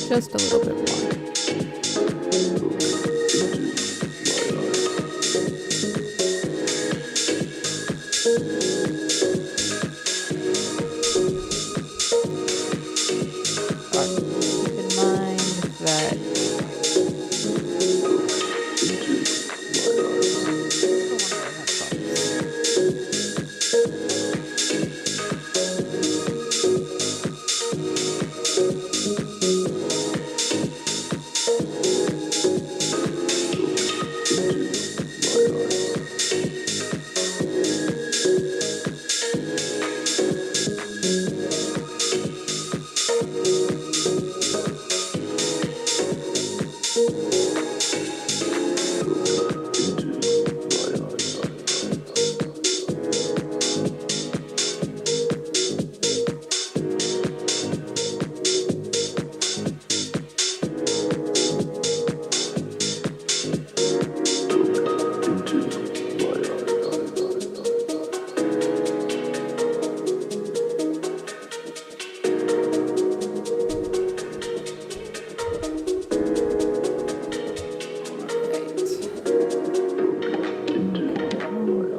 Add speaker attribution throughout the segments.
Speaker 1: Just a little bit more. Keep in mind that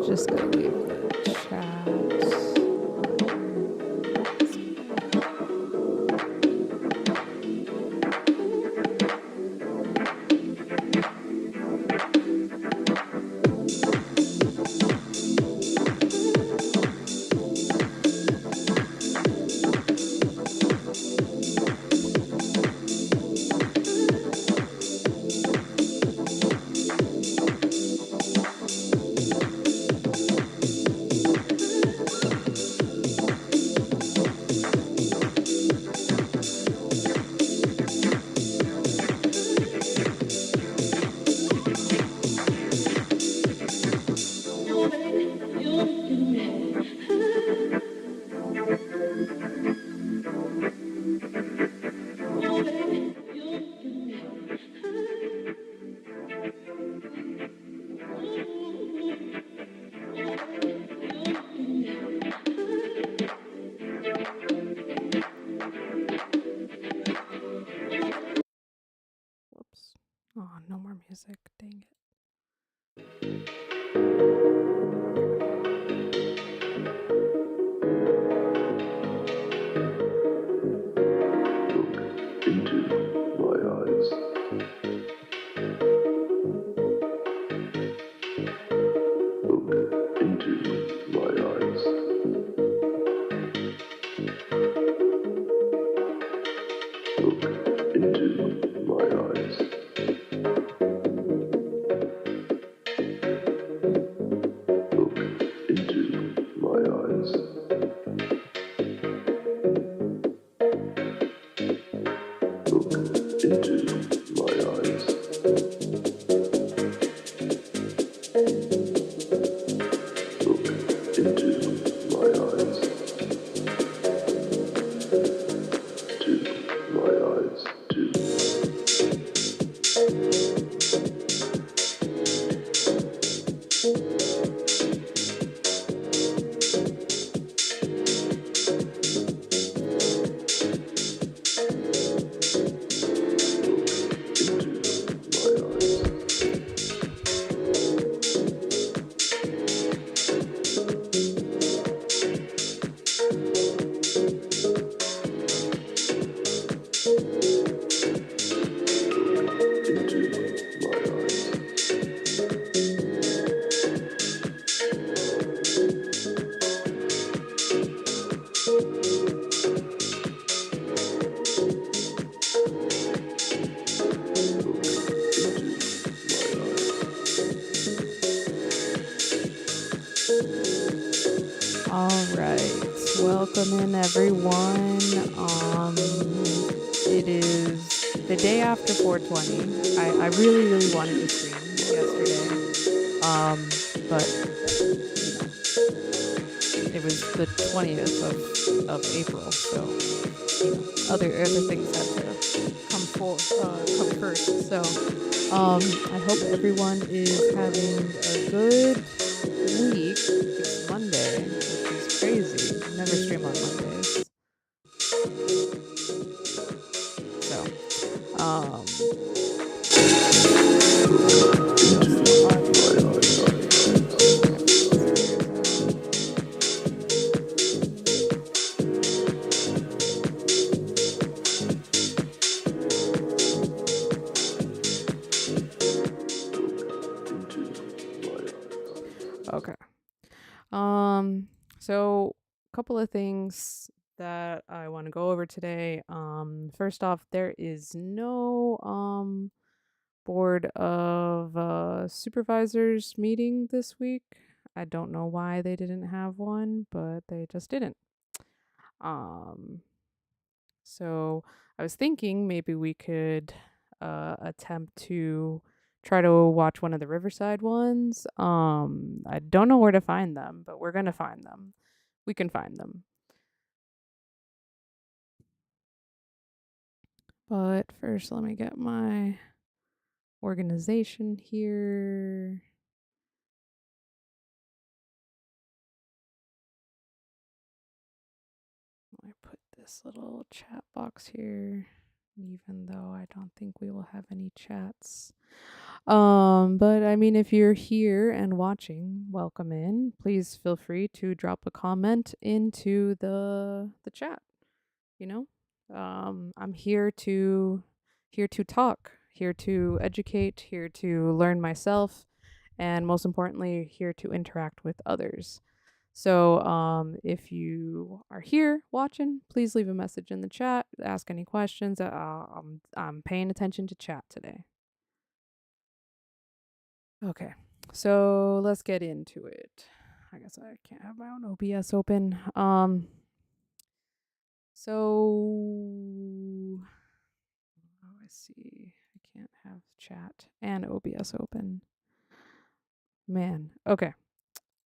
Speaker 1: just gonna leave the chat. Whoops. Oh, no more music. Dang it.
Speaker 2: Into my eyes.
Speaker 1: Welcome in, everyone. It is the day after 420. I really, really wanted to stream yesterday, but it was the 20th of April, so other things had to come first. So I hope everyone is having a good week. It's Monday, which is crazy. I never stream on Mondays. So, okay. So a couple of things that I want to go over today. First off, there is no board of supervisors meeting this week. I don't know why they didn't have one, but they just didn't. So I was thinking maybe we could attempt to try to watch one of the Riverside ones. I don't know where to find them, but we're gonna find them. We can find them. But first, let me get my organization here. I put this little chat box here, even though I don't think we will have any chats. But I mean, if you're here and watching, welcome in. Please feel free to drop a comment into the chat. You know, I'm here to talk, here to educate, here to learn myself, and most importantly, here to interact with others. So if you are here watching, please leave a message in the chat, ask any questions. I'm paying attention to chat today. Okay, so let's get into it. I guess I can't have my own OBS open. So I see. I can't have chat and OBS open. Man. Okay.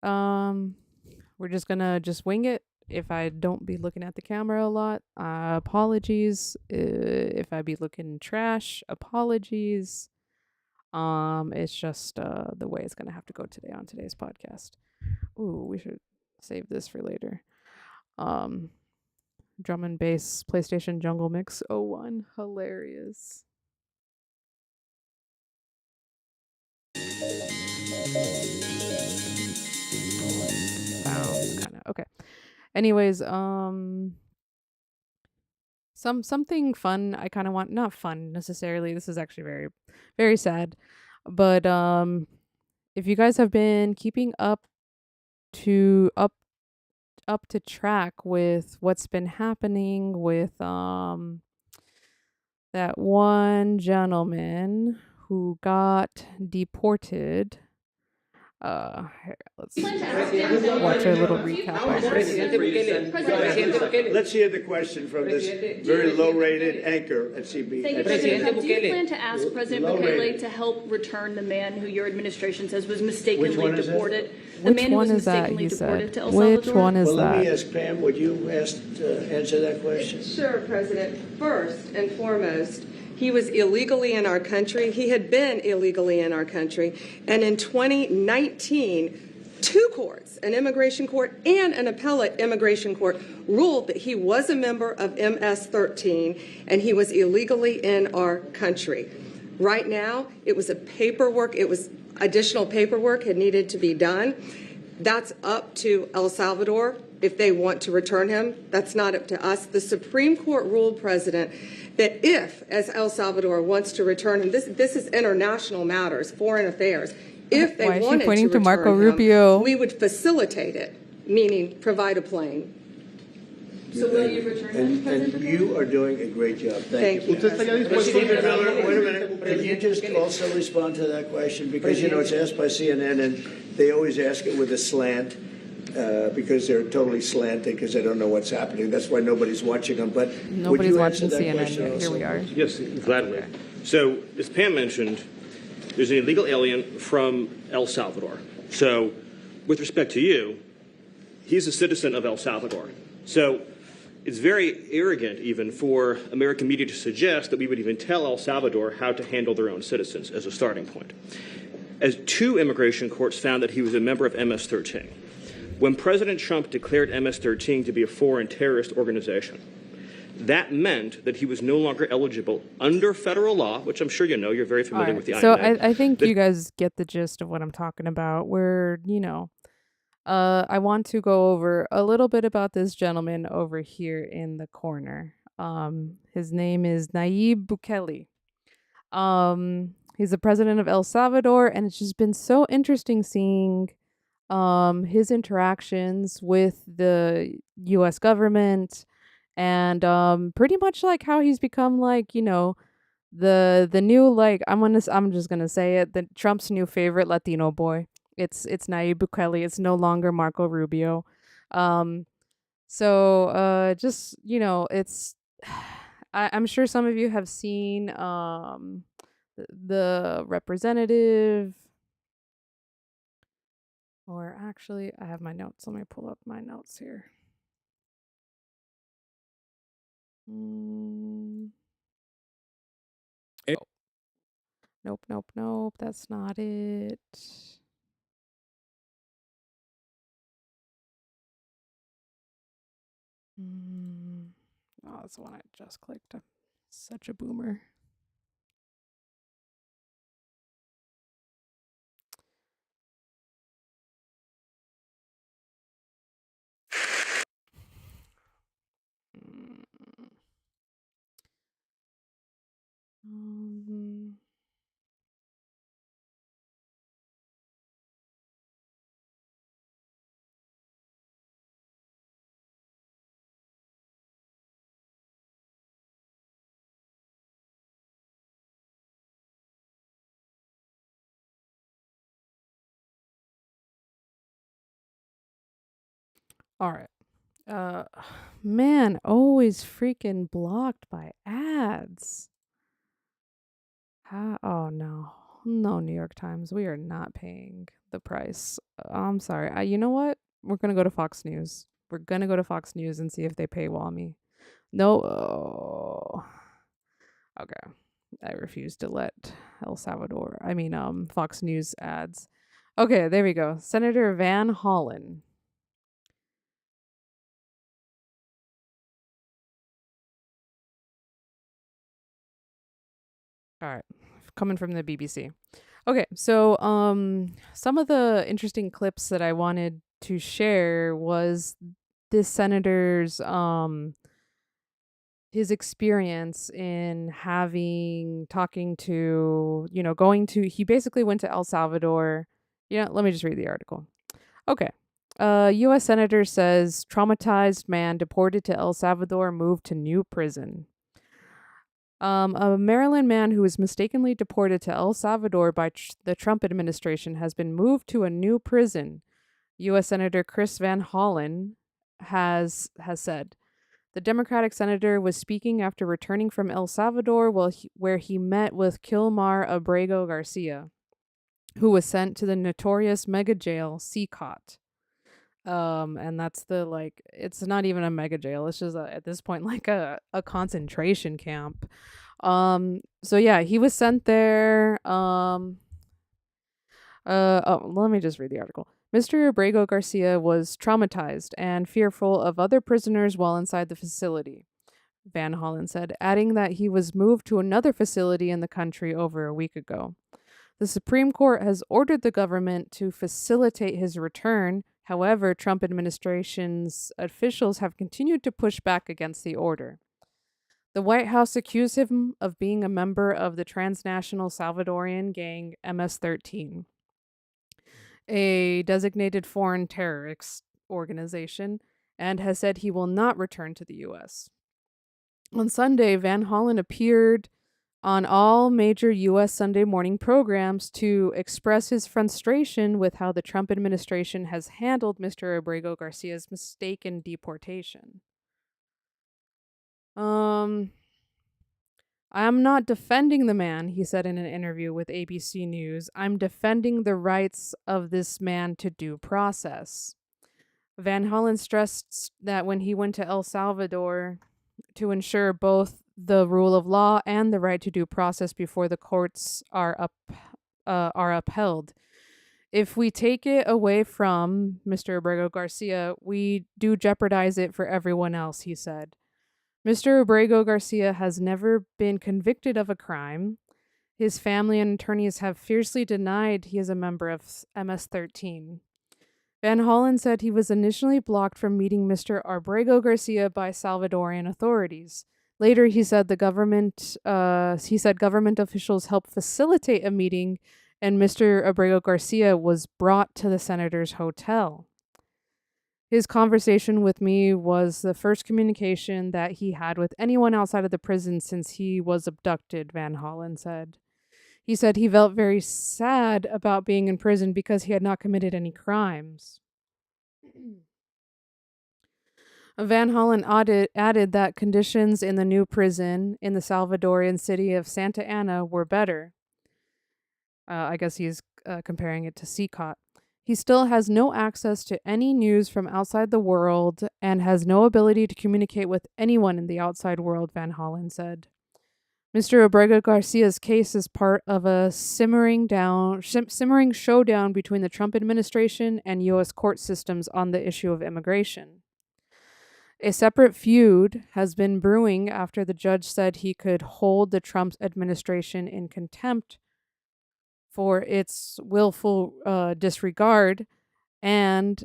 Speaker 1: We're just gonna wing it. If I don't be looking at the camera a lot, apologies. If I be looking trash, apologies. It's just the way it's gonna have to go today on today's podcast. Ooh, we should save this for later. Drum and bass PlayStation Jungle Mix 01. Hilarious. Sounds kind of okay. Anyways, something fun. I kind of want, not fun necessarily. This is actually very, very sad. But if you guys have been keeping up to track with what's been happening with that one gentleman who got deported. Here, let's watch a little recap.
Speaker 2: Let's hear the question from this very low-rated anchor at CB.
Speaker 3: Thank you, President. Do you plan to ask President Bukele to help return the man who your administration says was mistakenly deported? The man who was mistakenly deported to El Salvador?
Speaker 1: Which one is that?
Speaker 2: Well, let me ask Pam, would you answer that question?
Speaker 4: Sure, President. First and foremost, he was illegally in our country. He had been illegally in our country. And in 2019, two courts, an immigration court and an appellate immigration court, ruled that he was a member of MS-13 and he was illegally in our country. Right now, it was additional paperwork had needed to be done. That's up to El Salvador if they want to return him. That's not up to us. The Supreme Court ruled, President, that if, as El Salvador wants to return him, this is international matters, foreign affairs. If they wanted to return
Speaker 1: Marco
Speaker 4: him,
Speaker 1: Rubio?
Speaker 4: we would facilitate it, meaning provide a plane.
Speaker 3: So will you return him, President
Speaker 2: And
Speaker 3: Bukele?
Speaker 2: you are doing a great job. Thank you.
Speaker 4: Thank you.
Speaker 2: Mr. Miller, wait a minute. Can you just also respond to that question? Because, it's asked by CNN, and they always ask it with a slant. because they're totally slanted because they don't know what's happening. That's why nobody's watching them. But
Speaker 1: Nobody's
Speaker 2: would you
Speaker 1: watching
Speaker 2: answer that
Speaker 1: CNN
Speaker 2: question
Speaker 1: yet. Here
Speaker 2: also?
Speaker 1: we are.
Speaker 5: Yes, gladly. So, as Pam mentioned, there's an illegal alien from El Salvador. So, with respect to you, he's a citizen of El Salvador. So, it's very arrogant even for American media to suggest that we would even tell El Salvador how to handle their own citizens as a starting point. As 2 immigration courts found that he was a member of MS-13. When President Trump declared MS-13 to be a foreign terrorist organization, that meant that he was no longer eligible under federal law, which I'm sure you know, you're very familiar with the INA.
Speaker 1: So I think you guys get the gist of what I'm talking about. Where, I want to go over a little bit about this gentleman over here in the corner. His name is Nayib Bukele. He's the president of El Salvador, and it's just been so interesting seeing his interactions with the US government and pretty much like how he's become like, the new, like, I'm just gonna say it, the Trump's new favorite Latino boy. It's Nayib Bukele. It's no longer Marco Rubio. Just, it's I'm sure some of you have seen the representative, or actually I have my notes. Let me pull up my notes here. Oh. Nope. That's not it. Oh, that's the one I just clicked. I'm such a boomer. All right. Man, always freaking blocked by ads. Oh no. No, New York Times, we are not paying the price. I'm sorry. You know what? We're going to go to Fox News. We're going to go to Fox News and see if they paywall me. No. Oh. Okay. I refuse to let Fox News ads. Okay, there we go. Senator Van Hollen. All right, coming from the BBC. Okay, so some of the interesting clips that I wanted to share was this senator's his experience in talking to, he basically went to El Salvador. Let me just read the article. Okay. U.S. Senator says traumatized man deported to El Salvador moved to new prison. A Maryland man who was mistakenly deported to El Salvador by the Trump administration has been moved to a new prison. U.S. Senator Chris Van Hollen has said. The Democratic senator was speaking after returning from El Salvador, where he met with Kilmar Abrego Garcia, who was sent to the notorious mega jail CCOT. And that's it's not even a mega jail. It's just at this point like a concentration camp. So yeah, he was sent there. Let me just read the article. Mr. Abrego Garcia was traumatized and fearful of other prisoners while inside the facility, Van Hollen said, adding that he was moved to another facility in the country over a week ago. The Supreme Court has ordered the government to facilitate his return. However, Trump administration's officials have continued to push back against the order. The White House accused him of being a member of the transnational Salvadorian gang MS-13, a designated foreign terrorist organization, and has said he will not return to the U.S. On Sunday, Van Hollen appeared on all major U.S. Sunday morning programs to express his frustration with how the Trump administration has handled Mr. Abrego Garcia's mistaken deportation. I'm not defending the man, he said in an interview with ABC News. I'm defending the rights of this man to due process. Van Hollen stressed that when he went to El Salvador to ensure both the rule of law and the right to due process before the courts are upheld. If we take it away from Mr. Abrego Garcia, we do jeopardize it for everyone else, he said. Mr. Abrego Garcia has never been convicted of a crime. His family and attorneys have fiercely denied he is a member of MS-13. Van Hollen said he was initially blocked from meeting Mr. Abrego Garcia by Salvadorian authorities. Later, he said government officials helped facilitate a meeting, and Mr. Abrego Garcia was brought to the senator's hotel. His conversation with me was the first communication that he had with anyone outside of the prison since he was abducted, Van Hollen said. He said he felt very sad about being in prison because he had not committed any crimes. Van Hollen added that conditions in the new prison in the Salvadorian city of Santa Ana were better. I guess he's comparing it to CCOT. He still has no access to any news from outside the world and has no ability to communicate with anyone in the outside world, Van Hollen said. Mr. Abrego Garcia's case is part of a simmering showdown between the Trump administration and U.S. court systems on the issue of immigration. A separate feud has been brewing after the judge said he could hold the Trump administration in contempt for its willful disregard of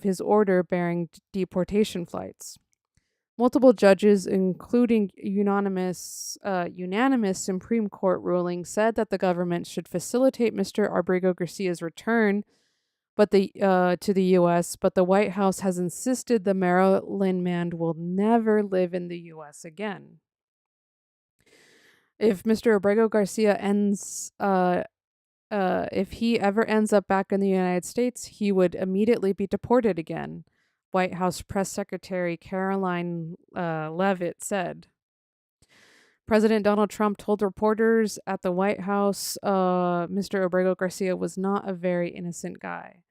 Speaker 1: his order bearing deportation flights. Multiple judges, including unanimous Supreme Court ruling, said that the government should facilitate Mr. Abrego Garcia's return to the U.S., but the White House has insisted the Maryland man will never live in the U.S. again. If Mr. Abrego Garcia if he ever ends up back in the United States, he would immediately be deported again, White House Press Secretary Caroline Leavitt said. President Donald Trump told reporters at the White House Mr. Abrego Garcia was not a very innocent guy.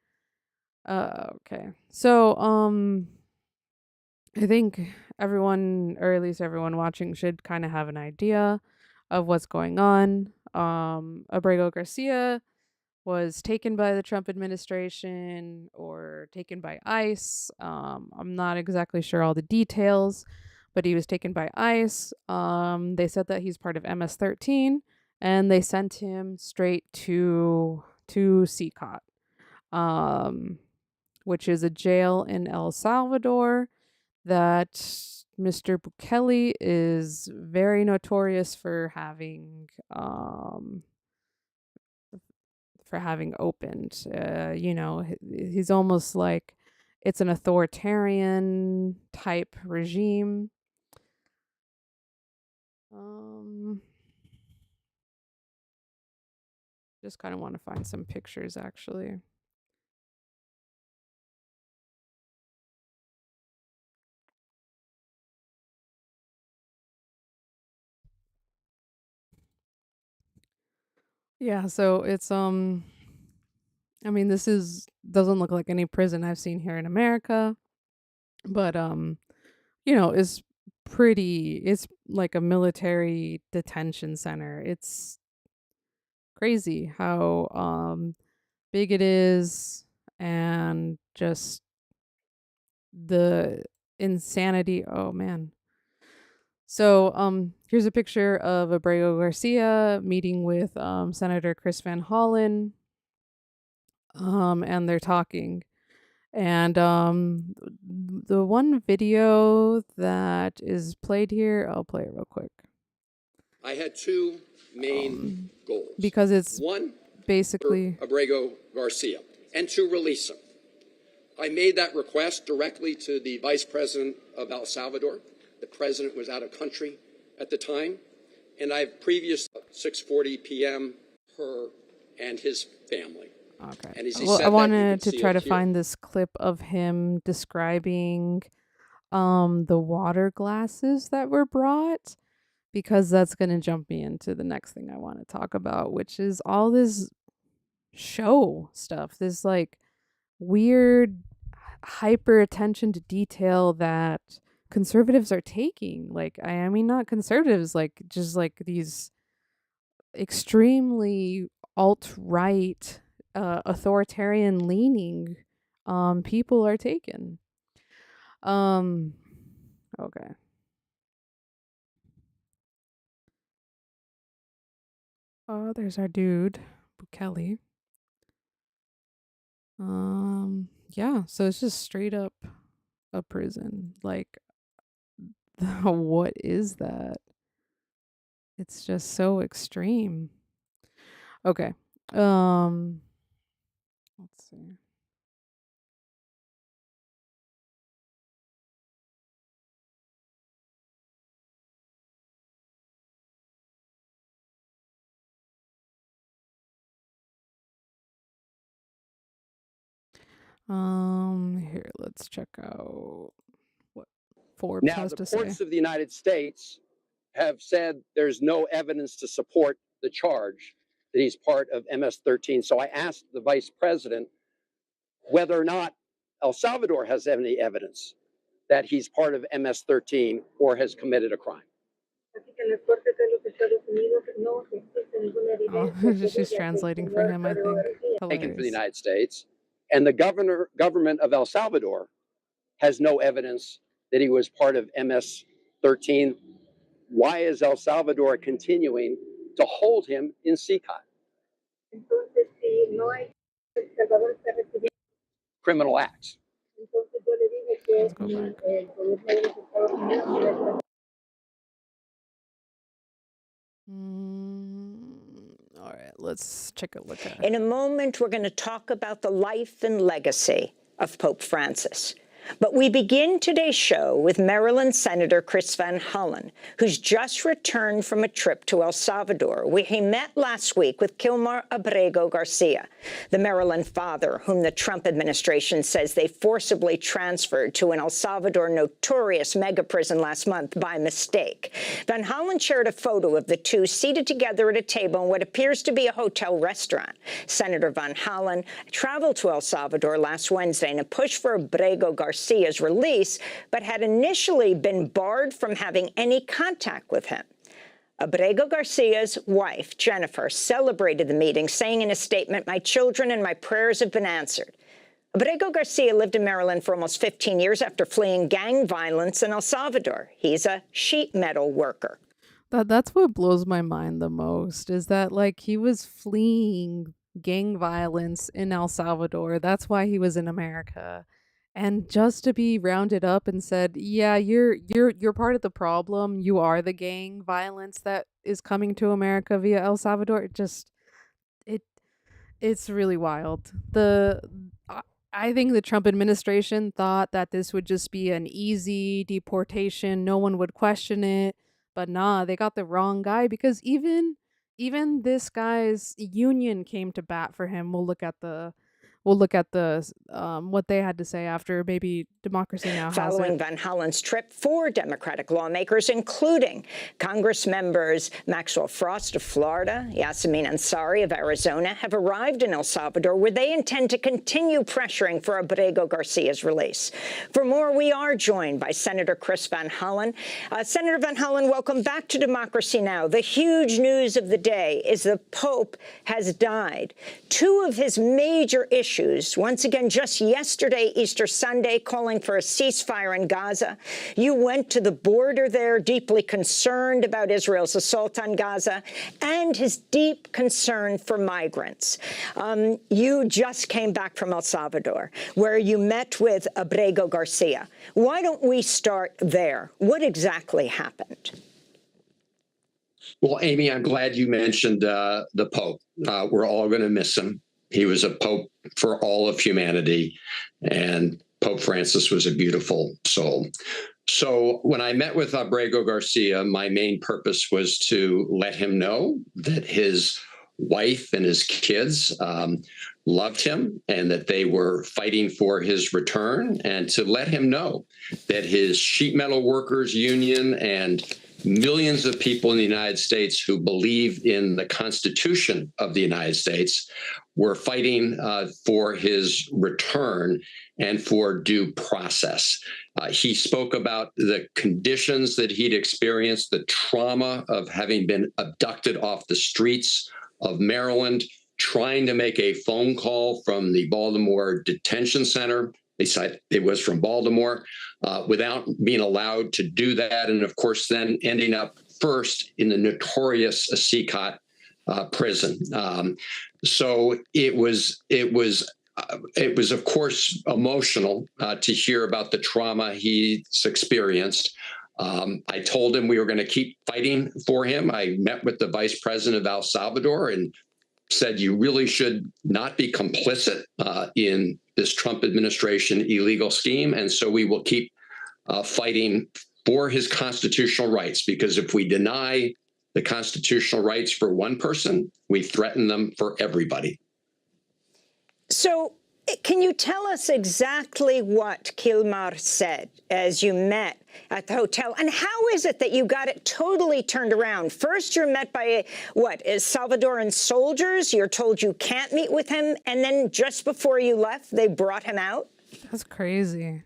Speaker 1: Okay. So, I think everyone, or at least everyone watching, should kind of have an idea of what's going on. Abrego Garcia was taken by the Trump administration or taken by ICE. I'm not exactly sure all the details, but he was taken by ICE. They said that he's part of MS-13, and they sent him straight to CCOT, which is a jail in El Salvador that Mr. Bukele is very notorious for having opened. He's almost like it's an authoritarian type regime. Just kind of want to find some pictures, actually. Yeah, so it's this doesn't look like any prison I've seen here in America, but it's like a military detention center. It's crazy how big it is, and just the insanity. Oh man. So here's a picture of Abrego Garcia meeting with Senator Chris Van Hollen, and they're talking. And the one video that is played here, I'll play it real quick.
Speaker 6: I had two main goals.
Speaker 1: Because it's
Speaker 6: one,
Speaker 1: basically
Speaker 6: for Abrego Garcia, and to release him. I made that request directly to the Vice President of El Salvador. The president was out of country at the time, and I've previous 6:40 p.m. her and his family.
Speaker 1: Okay.
Speaker 6: And as he
Speaker 1: Well,
Speaker 6: said
Speaker 1: I
Speaker 6: that, you
Speaker 1: wanted
Speaker 6: can
Speaker 1: to
Speaker 6: see
Speaker 1: try
Speaker 6: it
Speaker 1: to
Speaker 6: here.
Speaker 1: find this clip of him describing the water glasses that were brought, because that's going to jump me into the next thing I want to talk about, which is all this show stuff, this like weird hyper attention to detail that conservatives are taking. Like, I mean, not conservatives, like just like these extremely alt-right, authoritarian leaning people are taken. Okay. Oh, there's our dude, Bukele. Yeah, so it's just straight up a prison. Like, what is that? It's just so extreme. Okay. Um, let's see. Here, let's check out what Forbes
Speaker 6: Now,
Speaker 1: has
Speaker 6: the
Speaker 1: to say.
Speaker 6: courts of the United States have said there's no evidence to support the charge that he's part of MS-13. So I asked the vice president whether or not El Salvador has any evidence that he's part of MS-13 or has committed a crime.
Speaker 1: Oh, she's translating for him, I think.
Speaker 6: Taken for the
Speaker 1: Hilarious.
Speaker 6: United States, and the government of El Salvador has no evidence that he was part of MS-13. Why is El Salvador continuing to hold him in CICOT? Criminal acts.
Speaker 1: Let's go back. All right, let's check a look at it.
Speaker 7: In a moment, we're going to talk about the life and legacy of Pope Francis. But we begin today's show with Maryland Senator Chris Van Hollen, who's just returned from a trip to El Salvador, where he met last week with Kilmar Abrego Garcia, the Maryland father whom the Trump administration says they forcibly transferred to an El Salvador notorious mega prison last month by mistake. Van Hollen shared a photo of the two seated together at a table in what appears to be a hotel restaurant. Senator Van Hollen traveled to El Salvador last Wednesday in a push for Abrego Garcia's release, but had initially been barred from having any contact with him. Abrego Garcia's wife, Jennifer, celebrated the meeting, saying in a statement, "My children and my prayers have been answered." Abrego Garcia lived in Maryland for almost 15 years after fleeing gang violence in El Salvador. He's a sheet metal worker.
Speaker 1: That's what blows my mind the most, is that like he was fleeing gang violence in El Salvador. That's why he was in America. And just to be rounded up and said, "Yeah, you're part of the problem. You are the gang violence that is coming to America via El Salvador." It's really wild. I think the Trump administration thought that this would just be an easy deportation. No one would question it. But nah, they got the wrong guy, because even this guy's union came to bat for him. We'll look at the what they had to say after maybe Democracy Now! Has
Speaker 7: Following
Speaker 1: it.
Speaker 7: Van Hollen's trip, 4 Democratic lawmakers, including Congress members Maxwell Frost of Florida, Yasmin Ansari of Arizona, have arrived in El Salvador, where they intend to continue pressuring for Abrego Garcia's release. For more, we are joined by Senator Chris Van Hollen. Senator Van Hollen, welcome back to Democracy Now! The huge news of the day is the Pope has died. 2 of his major issues, once again, just yesterday, Easter Sunday, calling for a ceasefire in Gaza. You went to the border there, deeply concerned about Israel's assault on Gaza and his deep concern for migrants. You just came back from El Salvador, where you met with Abrego Garcia. Why don't we start there? What exactly happened?
Speaker 8: Well, Amy, I'm glad you mentioned the Pope. We're all going to miss him. He was a Pope for all of humanity, and Pope Francis was a beautiful soul. So when I met with Abrego Garcia, my main purpose was to let him know that his wife and his kids loved him and that they were fighting for his return, and to let him know that his sheet metal workers union and millions of people in the United States who believe in the Constitution of the United States were fighting for his return and for due process. He spoke about the conditions that he'd experienced, the trauma of having been abducted off the streets of Maryland, trying to make a phone call from the Baltimore detention center. They said it was from Baltimore, without being allowed to do that. And of course, then ending up first in the notorious Secot prison. So it was, of course, emotional to hear about the trauma he's experienced. I told him we were going to keep fighting for him. I met with the vice president of El Salvador and said, you really should not be complicit in this Trump administration illegal scheme. And so we will keep fighting for his constitutional rights, because if we deny the constitutional rights for one person, we threaten them for everybody.
Speaker 7: So can you tell us exactly what Kilmar said as you met at the hotel? And how is it that you got it totally turned around? First, you're met by, Salvadoran soldiers. You're told you can't meet with him. And then just before you left, they brought him out?
Speaker 1: That's crazy.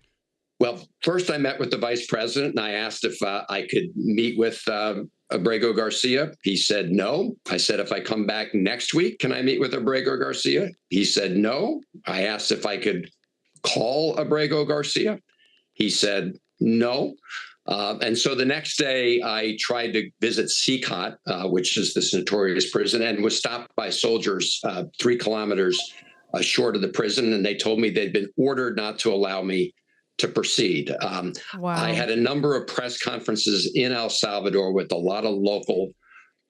Speaker 8: Well, first I met with the vice president and I asked if I could meet with Abrego Garcia. He said no. I said, if I come back next week, can I meet with Abrego Garcia? He said no. I asked if I could call Abrego Garcia. He said no. And so the next day I tried to visit Secot, which is this notorious prison, and was stopped by soldiers 3 kilometers short of the prison. And they told me they'd been ordered not to allow me to proceed.
Speaker 1: Wow.
Speaker 8: I had a number of press conferences in El Salvador with a lot of local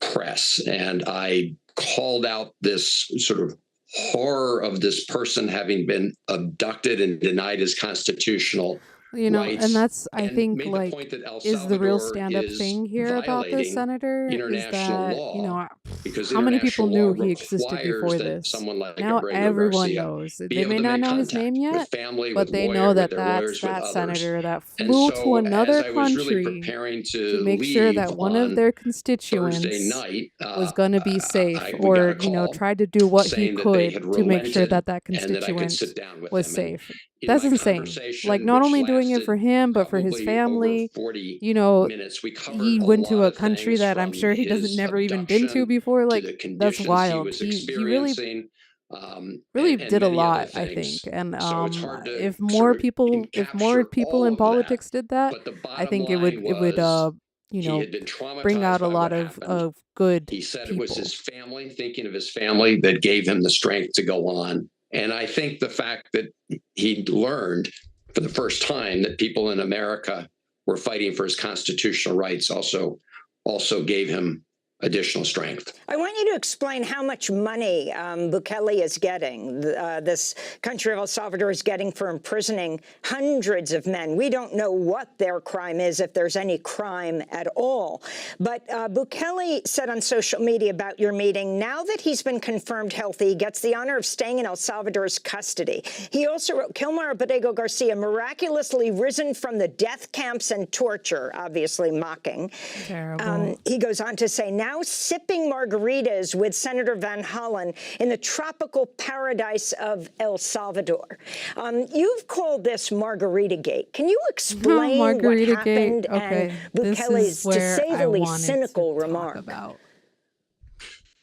Speaker 8: press, and I called out this sort of horror of this person having been abducted and denied his constitutional rights.
Speaker 1: And that's, I think,
Speaker 8: made
Speaker 1: like,
Speaker 8: the point that El
Speaker 1: is the real
Speaker 8: Salvador
Speaker 1: stand-up
Speaker 8: is
Speaker 1: thing here about this
Speaker 8: violating
Speaker 1: senator is
Speaker 8: international
Speaker 1: that,
Speaker 8: law, because
Speaker 1: how many people
Speaker 8: international
Speaker 1: knew
Speaker 8: law
Speaker 1: he existed
Speaker 8: requires
Speaker 1: before
Speaker 8: that
Speaker 1: this?
Speaker 8: someone like
Speaker 1: Now
Speaker 8: Abrego
Speaker 1: everyone
Speaker 8: Garcia
Speaker 1: knows.
Speaker 8: be
Speaker 1: They
Speaker 8: able
Speaker 1: may
Speaker 8: to
Speaker 1: not
Speaker 8: make
Speaker 1: know his name
Speaker 8: contact
Speaker 1: yet,
Speaker 8: with family,
Speaker 1: but
Speaker 8: with
Speaker 1: they
Speaker 8: lawyer,
Speaker 1: know that
Speaker 8: with their lawyers, with
Speaker 1: that
Speaker 8: others.
Speaker 1: senator that
Speaker 8: And
Speaker 1: flew to
Speaker 8: so
Speaker 1: another
Speaker 8: as I was really
Speaker 1: country
Speaker 8: preparing
Speaker 1: to
Speaker 8: to
Speaker 1: make sure
Speaker 8: leave
Speaker 1: that one
Speaker 8: on
Speaker 1: of their
Speaker 8: Thursday
Speaker 1: constituents
Speaker 8: night,
Speaker 1: was going to be safe,
Speaker 8: we got
Speaker 1: or,
Speaker 8: a call
Speaker 1: tried to do what he
Speaker 8: saying that they had
Speaker 1: could to make sure
Speaker 8: relented
Speaker 1: that
Speaker 8: and that I could
Speaker 1: constituent
Speaker 8: sit down with
Speaker 1: was
Speaker 8: them. And
Speaker 1: safe.
Speaker 8: in
Speaker 1: That's
Speaker 8: my
Speaker 1: insane.
Speaker 8: conversation,
Speaker 1: Like, not
Speaker 8: which
Speaker 1: only doing it for
Speaker 8: lasted
Speaker 1: him, but for his
Speaker 8: probably over
Speaker 1: family.
Speaker 8: 40
Speaker 1: You know,
Speaker 8: minutes, we covered
Speaker 1: he
Speaker 8: a
Speaker 1: went to
Speaker 8: lot
Speaker 1: a
Speaker 8: of
Speaker 1: country
Speaker 8: things,
Speaker 1: that I'm
Speaker 8: from
Speaker 1: sure he doesn't
Speaker 8: his
Speaker 1: never even been to
Speaker 8: abduction
Speaker 1: before.
Speaker 8: to
Speaker 1: Like,
Speaker 8: the
Speaker 1: that's
Speaker 8: conditions he
Speaker 1: wild.
Speaker 8: was
Speaker 1: He really
Speaker 8: experiencing,
Speaker 1: really
Speaker 8: and
Speaker 1: did a
Speaker 8: many other
Speaker 1: lot, I
Speaker 8: things.
Speaker 1: think. And
Speaker 8: So it's hard to
Speaker 1: if
Speaker 8: sort
Speaker 1: more
Speaker 8: of
Speaker 1: people
Speaker 8: all
Speaker 1: in
Speaker 8: of that.
Speaker 1: politics did that,
Speaker 8: But the
Speaker 1: I
Speaker 8: bottom
Speaker 1: think it
Speaker 8: line
Speaker 1: would
Speaker 8: was
Speaker 1: you
Speaker 8: he
Speaker 1: know,
Speaker 8: had been
Speaker 1: bring out
Speaker 8: traumatized
Speaker 1: a
Speaker 8: by
Speaker 1: lot
Speaker 8: what happened.
Speaker 1: of good
Speaker 8: He said it
Speaker 1: people.
Speaker 8: was his family, thinking of his family, that gave him the strength to go on. And I think the fact that he learned for the first time that people in America were fighting for his constitutional rights also gave him additional strength.
Speaker 7: I want you to explain how much money Bukele is getting, this country of El Salvador is getting for imprisoning hundreds of men. We don't know what their crime is, if there's any crime at all. But Bukele said on social media about your meeting, now that he's been confirmed healthy, he gets the honor of staying in El Salvador's custody. He also wrote, Kilmar Abrego Garcia miraculously risen from the death camps and torture, obviously mocking.
Speaker 1: Terrible.
Speaker 7: He goes on to say, now sipping margaritas with Senator Van Hollen in the tropical paradise of El Salvador. You've called this Margarita Gate. Can you explain what happened and Bukele's, to say the least, cynical remark?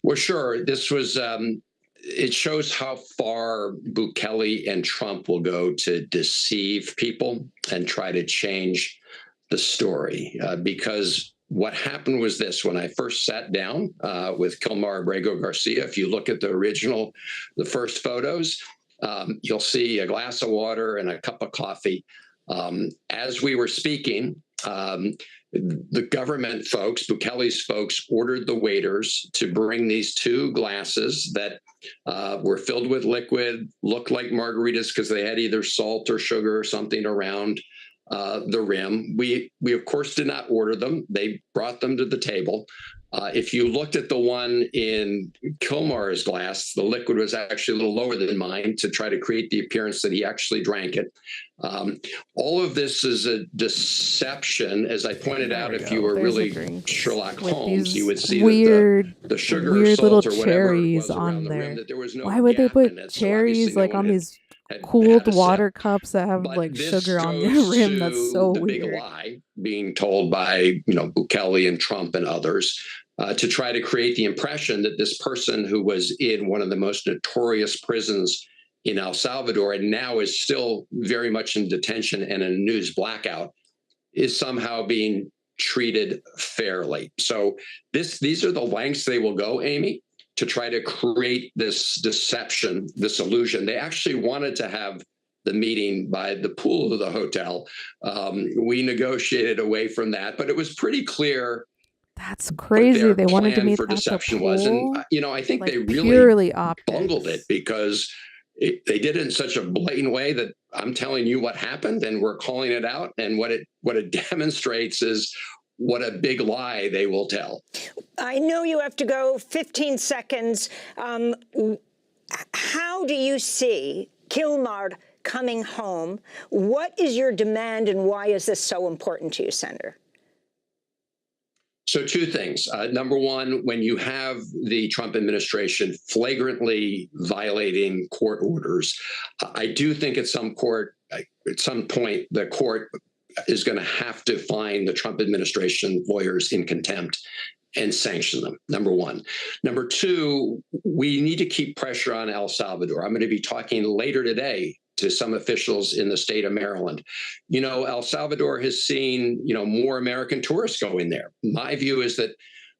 Speaker 8: Well, sure. This was, it shows how far Bukele and Trump will go to deceive people and try to change the story, because what happened was this: when I first sat down with Kilmar Abrego Garcia, if you look at the first photos, you'll see a glass of water and a cup of coffee. As we were speaking, the government folks, Bukele's folks, ordered the waiters to bring these 2 glasses that were filled with liquid, looked like margaritas because they had either salt or sugar or something around the rim. We of course did not order them. They brought them to the table. If you looked at the one in Kilmar's glass, the liquid was actually a little lower than mine to try to create the appearance that he actually drank it. All of this is a deception. As I pointed out, if you were really Sherlock Holmes, you would see
Speaker 1: weird,
Speaker 8: that the sugar,
Speaker 1: weird
Speaker 8: salt,
Speaker 1: little
Speaker 8: or whatever it
Speaker 1: cherries
Speaker 8: was around
Speaker 1: on
Speaker 8: the
Speaker 1: there.
Speaker 8: rim, that there was no
Speaker 1: Why would they
Speaker 8: gap in
Speaker 1: put
Speaker 8: it. So
Speaker 1: cherries
Speaker 8: obviously
Speaker 1: like
Speaker 8: no
Speaker 1: on
Speaker 8: one
Speaker 1: these
Speaker 8: had
Speaker 1: cooled
Speaker 8: a sip.
Speaker 1: water cups that have
Speaker 8: But
Speaker 1: like
Speaker 8: this
Speaker 1: sugar on their
Speaker 8: goes
Speaker 1: rim? That's
Speaker 8: to
Speaker 1: so
Speaker 8: the
Speaker 1: weird.
Speaker 8: big lie being told by Bukele and Trump and others to try to create the impression that this person who was in one of the most notorious prisons in El Salvador and now is still very much in detention and in a news blackout is somehow being treated fairly. So these are the lengths they will go, Amy, to try to create this deception, this illusion. They actually wanted to have the meeting by the pool of the hotel. We negotiated away from that, but it was pretty clear.
Speaker 1: That's crazy. They wanted to meet
Speaker 8: for
Speaker 1: at the
Speaker 8: deception
Speaker 1: pool.
Speaker 8: was, and I think
Speaker 1: like
Speaker 8: they really
Speaker 1: purely optics.
Speaker 8: bungled it because they did it in such a blatant way that I'm telling you what happened and we're calling it out. And what it demonstrates is what a big lie they will tell.
Speaker 7: I know you have to go. 15 seconds. How do you see Kilmar coming home? What is your demand and why is this so important to you, Senator?
Speaker 8: So two things. Number one, when you have the Trump administration flagrantly violating court orders, I do think at some point, the court is going to have to find the Trump administration lawyers in contempt and sanction them, number one. Number two, we need to keep pressure on El Salvador. I'm going to be talking later today to some officials in the state of Maryland. El Salvador has seen, more American tourists going there. My view is that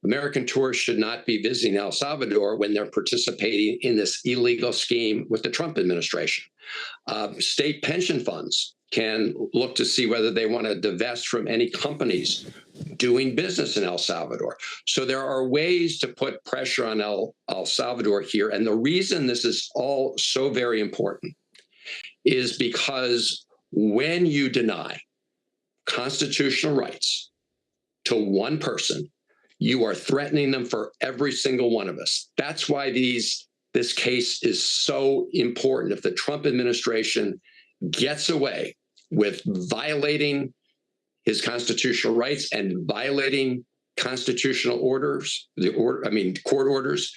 Speaker 8: American tourists should not be visiting El Salvador when they're participating in this illegal scheme with the Trump administration. State pension funds can look to see whether they want to divest from any companies doing business in El Salvador. So there are ways to put pressure on El Salvador here. And the reason this is all so very important is because when you deny constitutional rights to one person, you are threatening them for every single one of us. That's why this case is so important. If the Trump administration gets away with violating his constitutional rights and violating constitutional orders, court orders,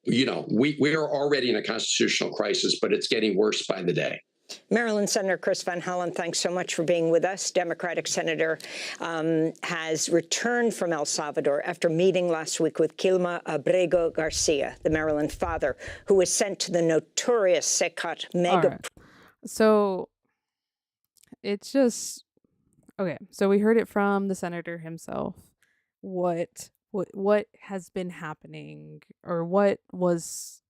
Speaker 8: we are already in a constitutional crisis, but it's getting worse by the day.
Speaker 7: Maryland Senator Chris Van Hollen, thanks so much for being with us. Democratic Senator has returned from El Salvador after meeting last week with Quilma Abrego Garcia, the Maryland father, who was sent to the notorious Secat mega.
Speaker 1: Right. So it's just, okay, so we heard it from the senator himself. What has been happening, or what was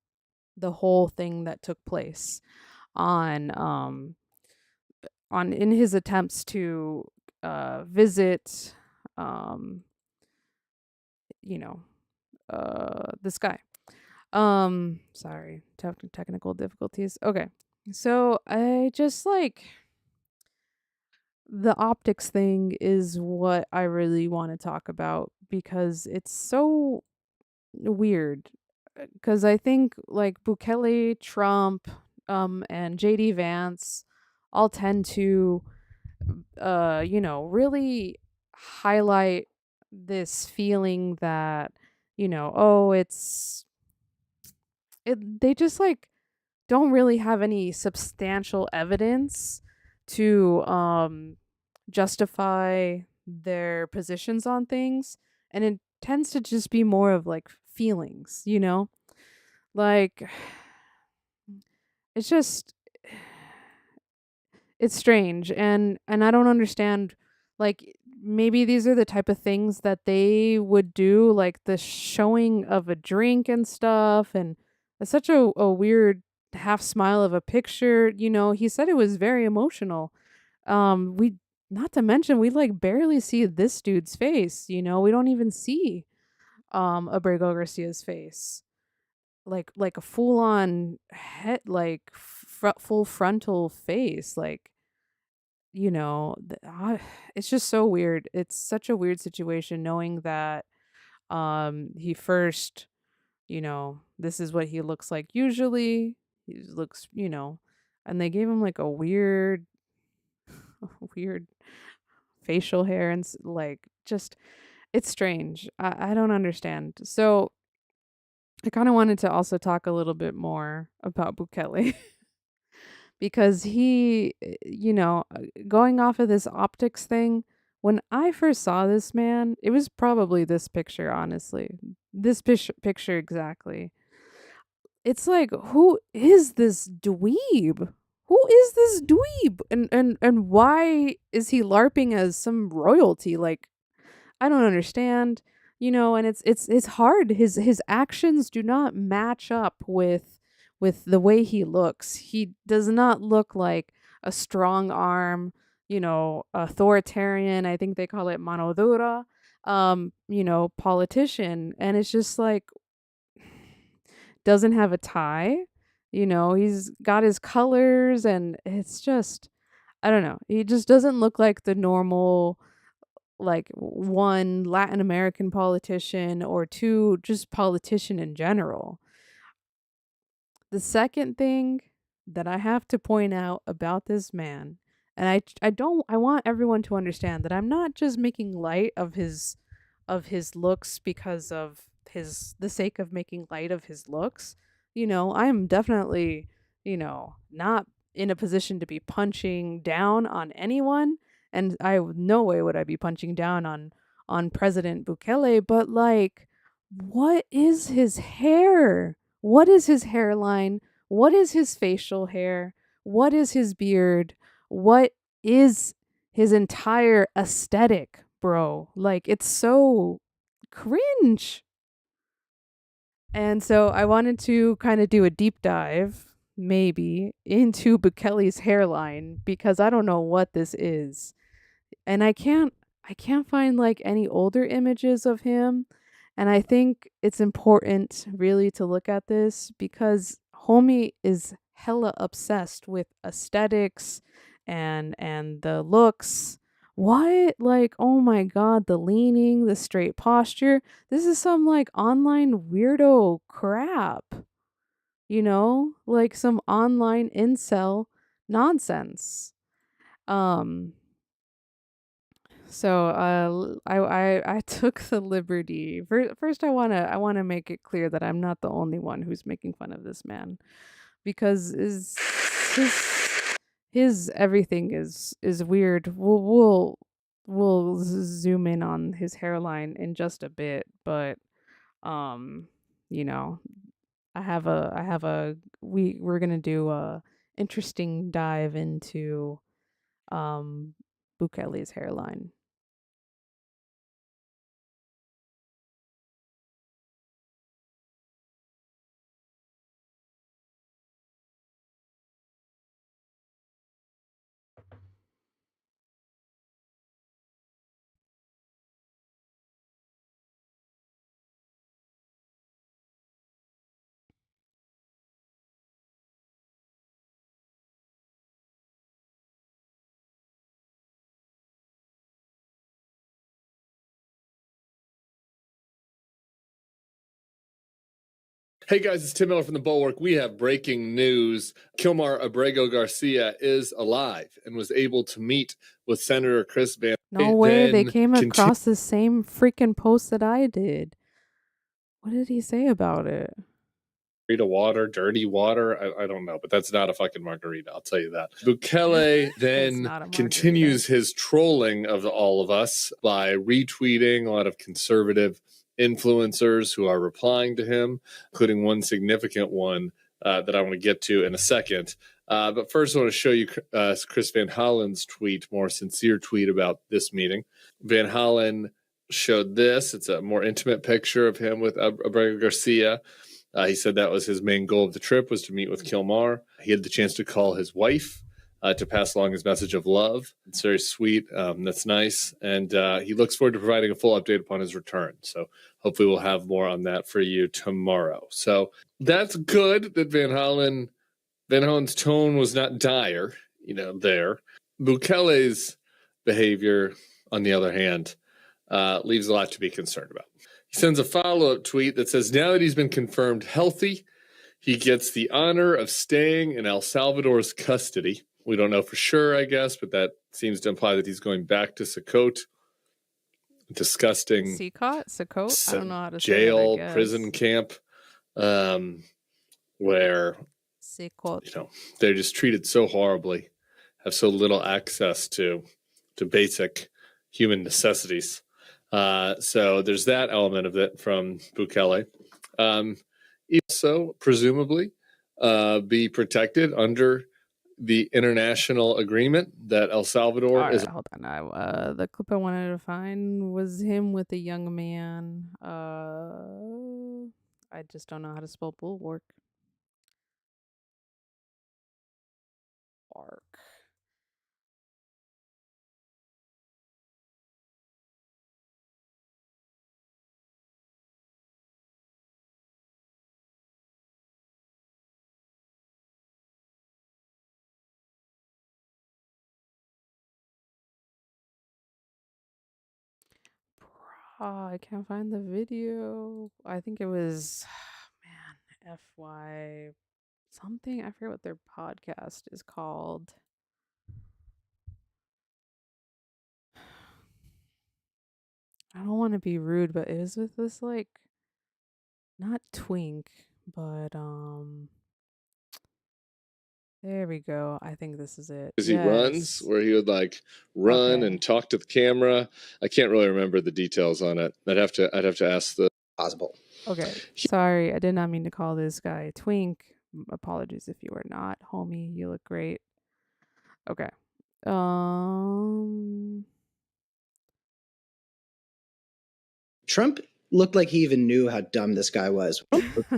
Speaker 1: the whole thing that took place on in his attempts to visit this guy. Sorry, technical difficulties. Okay, so I just the optics thing is what I really want to talk about, because it's so weird. Because I think Bukele, Trump, and JD Vance all tend to really highlight this feeling that they just don't really have any substantial evidence to justify their positions on things, and it tends to just be more of feelings, it's just, it's strange, and I don't understand. Maybe these are the type of things that they would do, like the showing of a drink and stuff, and it's such a weird half smile of a picture. He said it was very emotional. We Not to mention, we barely see this dude's face. We don't even see Abrego Garcia's face, like a full on head, full frontal face. you know, it's just so weird. It's such a weird situation knowing that he first, this is what he looks like usually. He looks, and they gave him like a weird weird facial hair and like just it's strange. I don't understand. So I kind of wanted to also talk a little bit more about Bukele because going off of this optics thing, when I first saw this man, it was probably this picture, honestly. This picture exactly. It's like, who is this dweeb? Who is this dweeb? And why is he LARPing as some royalty? Like, I don't understand. And it's hard. His actions do not match up with the way he looks. He does not look like a strong arm, authoritarian. I think they call it mano dura, politician. And it's just like doesn't have a tie. He's got his colors and it's just I don't know. He just doesn't look like the normal like one Latin American politician or two just politician in general. The second thing that I have to point out about this man, and I want everyone to understand that I'm not just making light of his looks because of the sake of making light of his looks. I am definitely, not in a position to be punching down on anyone, and no way would I be punching down on President Bukele, but like what is his hair? What is his hairline? What is his facial hair? What is his beard? What is his entire aesthetic, bro? Like, it's so cringe. And so I wanted to kind of do a deep dive, maybe, into Bukele's hairline because I don't know what this is. And I can't find like any older images of him. And I think it's important really to look at this because homie is hella obsessed with aesthetics and the looks. What? Like, oh my god, the leaning, the straight posture. This is some like online weirdo crap. Like some online incel nonsense. Um so I took the liberty. First, I wanna make it clear that I'm not the only one who's making fun of this man, because his everything is weird. We'll zoom in on his hairline in just a bit, but um, you know, we're gonna do a interesting dive into um Bukele's hairline.
Speaker 9: Hey guys, it's Tim Miller from The Bulwark. We have breaking news. Kilmar Abrego Garcia is alive and was able to meet with Senator Chris Van.
Speaker 1: No way, they came across the same freaking post that I did. What did he say about it?
Speaker 9: Margarita water, dirty water. I don't know, but that's not a fucking margarita. I'll tell you that. Bukele then continues his trolling of all of us by retweeting a lot of conservative influencers who are replying to him, including one significant one that I want to get to in a second. But first, I want to show you Chris Van Hollen's tweet, more sincere tweet about this meeting. Van Hollen showed this. It's a more intimate picture of him with Abrego Garcia. He said that was his main goal of the trip, was to meet with Kilmar. He had the chance to call his wife to pass along his message of love. It's very sweet. That's nice. And he looks forward to providing a full update upon his return. So hopefully we'll have more on that for you tomorrow. So that's good that Van Hollen's tone was not dire, there. Bukele's behavior, on the other hand, leaves a lot to be concerned about. He sends a follow-up tweet that says, now that he's been confirmed healthy, he gets the honor of staying in El Salvador's custody. We don't know for sure, I guess, but that seems to imply that he's going back to Socote. Disgusting.
Speaker 1: Socote? I don't know how to
Speaker 9: jail,
Speaker 1: say it,
Speaker 9: prison camp, where they're just treated so horribly, have so little access to basic human necessities. So there's that element of it from Bukele. Also, presumably, be protected under the international agreement that El Salvador is.
Speaker 1: Hold on. The clip I wanted to find was him with a young man. I just don't know how to spell bulwark. I can't find the video. I think it was, man, FY something. I forget what their podcast is called. I don't want to be rude, but it was with this, like, not twink, but there we go. I think this is it.
Speaker 9: He runs, where he would like run and talk to the camera. I can't really remember the details on it. I'd have to ask the possible.
Speaker 1: Okay, sorry, I did not mean to call this guy twink. Apologies if you are not, homie. You look great. Okay.
Speaker 10: Trump looked like he even knew how dumb this guy was.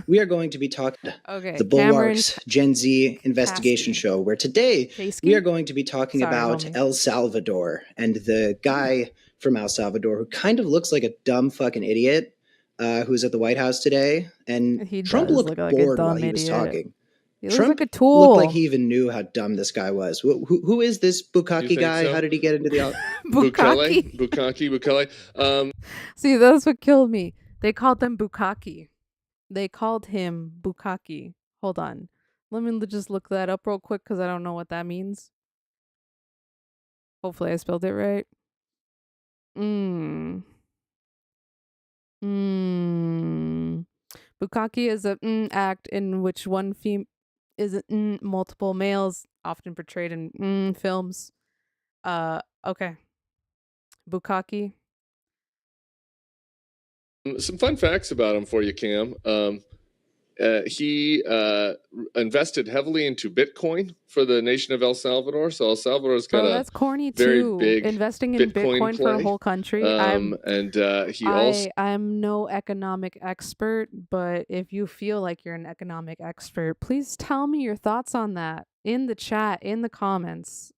Speaker 10: We are going to be talking
Speaker 1: okay,
Speaker 10: the Bulwark's Gen Z investigation show, where today we are going to be talking about El Salvador and the guy from El Salvador who kind of looks like a dumb fucking idiot who's at the White House today. And Trump looked bored while he was talking.
Speaker 1: He looks like a tool.
Speaker 10: Looked like he even knew how dumb this guy was. Who is this Bukake guy? So? How did he get into the
Speaker 9: Bukele?
Speaker 1: See, that's what killed me. They called them Bukake. They called him Bukake. Hold on. Let me just look that up real quick because I don't know what that means. Hopefully I spelled it right. Bukake is a act in which one female is multiple males, often portrayed in films. Okay. Bukake.
Speaker 9: Some fun facts about him for you, Cam. He invested heavily into Bitcoin for the nation of El Salvador. So El Salvador's got
Speaker 1: that's corny
Speaker 9: very
Speaker 1: too.
Speaker 9: big
Speaker 1: investing in Bitcoin for a whole country. I'm no economic expert, but if you feel like you're an economic expert, please tell me your thoughts on that in the chat, in the comments.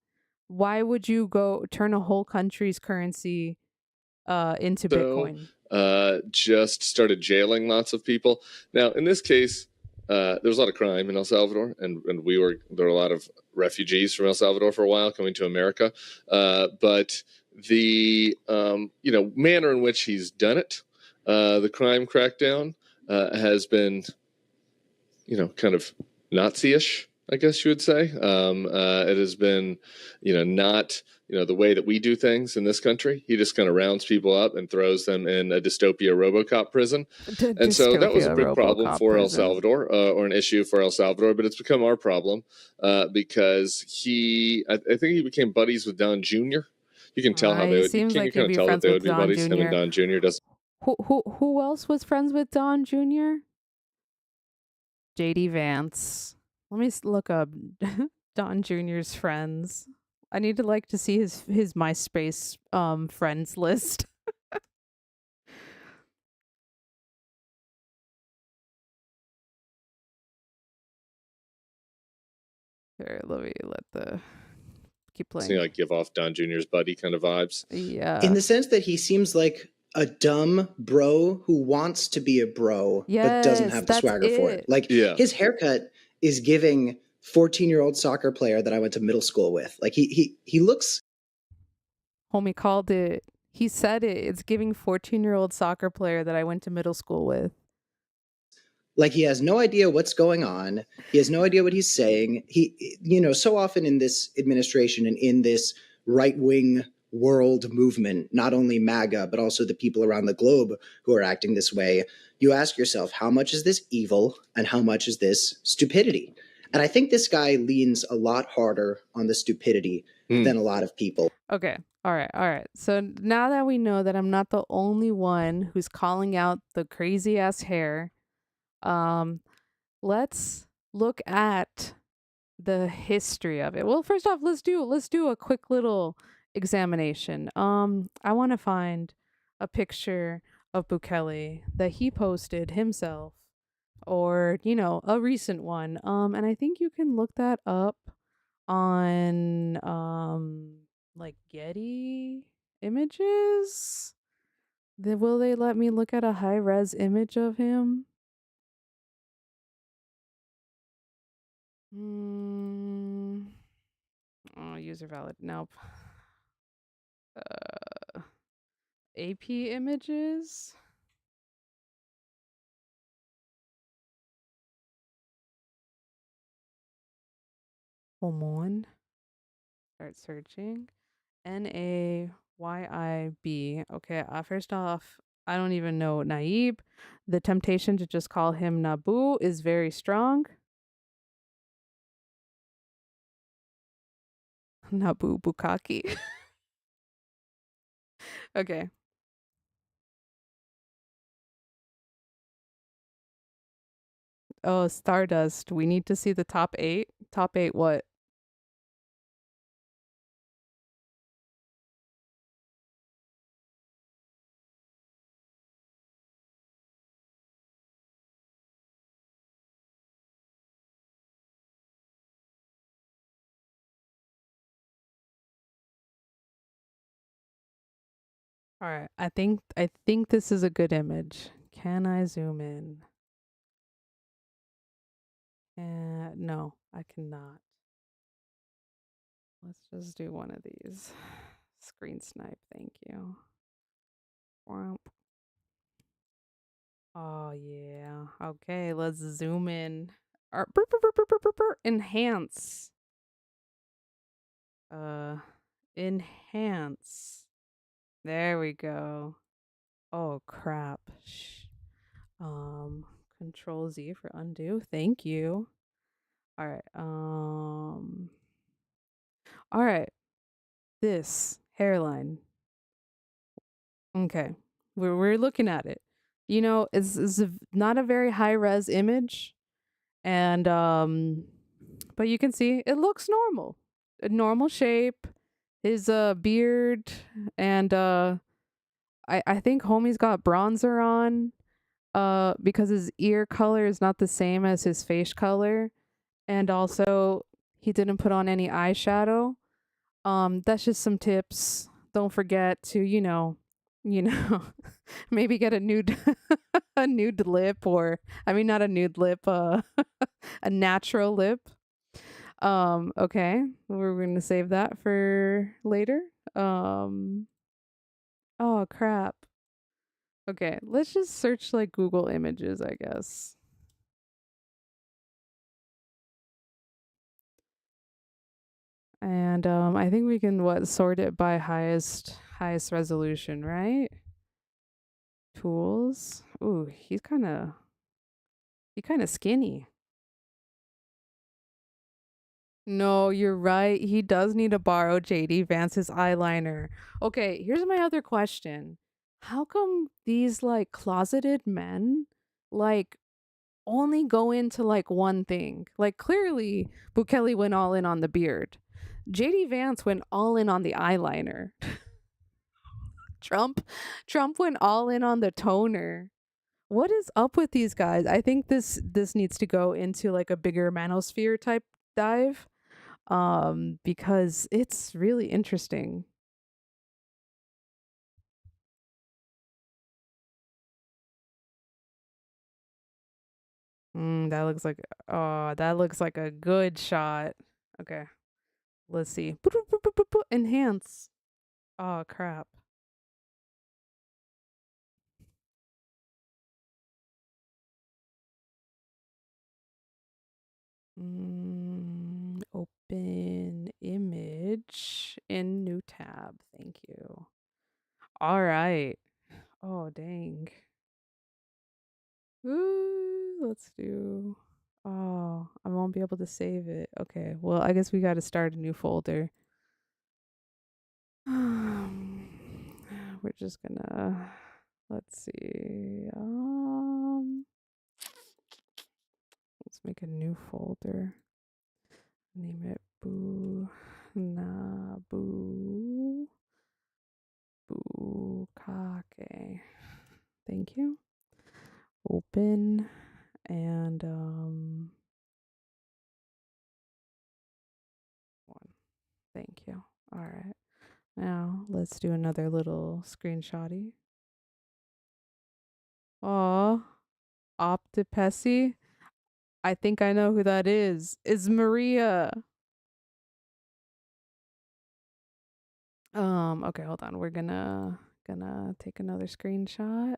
Speaker 1: Why would you go turn a whole country's currency into Bitcoin?
Speaker 9: Just started jailing lots of people. Now, in this case, there was a lot of crime in El Salvador, and there were a lot of refugees from El Salvador for a while coming to America. But the manner in which he's done it, the crime crackdown, has been, kind of Nazi-ish, I guess you would say. It has been, not the way that we do things in this country. He just kind of rounds people up and throws them in a dystopia RoboCop prison. And so that was a big problem for El Salvador, or an issue for El Salvador, but it's become our problem because I think he became buddies with Don Jr. You can tell how they would. You can kind of tell that they would be buddies. Him and Don Jr. does.
Speaker 1: Who else was friends with Don Jr.? JD Vance. Let me look up Don Jr.'s friends. I need to see his MySpace friends list. Here, keep playing.
Speaker 9: So you give off Don Jr.'s buddy kind of vibes.
Speaker 1: Yeah.
Speaker 10: In the sense that he seems like a dumb bro who wants to be a bro but doesn't have the swagger for it. His haircut is giving 14-year-old soccer player that I went to middle school with. Like he looks.
Speaker 1: Homie called it. He said it. It's giving 14-year-old soccer player that I went to middle school with.
Speaker 10: Like he has no idea what's going on. He has no idea what he's saying. So often in this administration and in this right-wing world movement, not only MAGA, but also the people around the globe who are acting this way, you ask yourself, how much is this evil and how much is this stupidity? And I think this guy leans a lot harder on the stupidity than a lot of people.
Speaker 1: Okay. All right. So now that we know that I'm not the only one who's calling out the crazy ass hair, let's look at the history of it. Well, first off, let's do a quick little examination. I want to find a picture of Bukele that he posted himself, or a recent one. And I think you can look that up on like Getty Images. Will they let me look at a high res image of him? Oh, user valid. Nope. AP Images. Hold on. Start searching. NAYIB. Okay, first off, I don't even know Naib. The temptation to just call him Nabu is very strong. Nabu Bukaki. Okay. Oh, Stardust. We need to see the top 8. Top 8 what? All right. I think this is a good image. Can I zoom in? No, I cannot. Let's just do one of these. Screen snipe, thank you. Womp. Oh yeah. Okay, let's zoom in. Enhance. Enhance. There we go. Oh crap. Control Z for undo. Thank you. All right. All right. This hairline. Okay. We're looking at it. It's not a very high res image, and but you can see it looks normal. A normal shape. His beard, and I think homie's got bronzer on because his ear color is not the same as his face color, and also he didn't put on any eyeshadow. That's just some tips. Don't forget to, maybe get a nude a nude lip, or I mean not a nude lip, a natural lip. Okay. We're going to save that for later. Oh crap. Okay, let's just search like Google Images, I guess. And I think we can sort it by highest resolution, right? Tools. Ooh, he's kind of skinny. No, you're right. He does need to borrow JD Vance's eyeliner. Okay, here's my other question. How come these like closeted men like only go into like one thing? Like clearly Bukele went all in on the beard. JD Vance went all in on the eyeliner. Trump went all in on the toner. What is up with these guys? I think this needs to go into like a bigger manosphere type dive, because it's really interesting. That looks like, oh, that looks like a good shot. Okay, let's see. Enhance. Oh, crap. Open image in new tab. Thank you. All right. Oh, dang. Let's do. Oh, I won't be able to save it. Okay. Well, I guess we got to start a new folder. We're just gonna. Let's see. Let's make a new folder. Name it Boo Nabu Bukake. Thank you. Open and one. Thank you. All right. Now let's do another little screenshotty. Aw, Optipessy. I think I know who that is. Is Maria. Okay, hold on. We're gonna take another screenshot.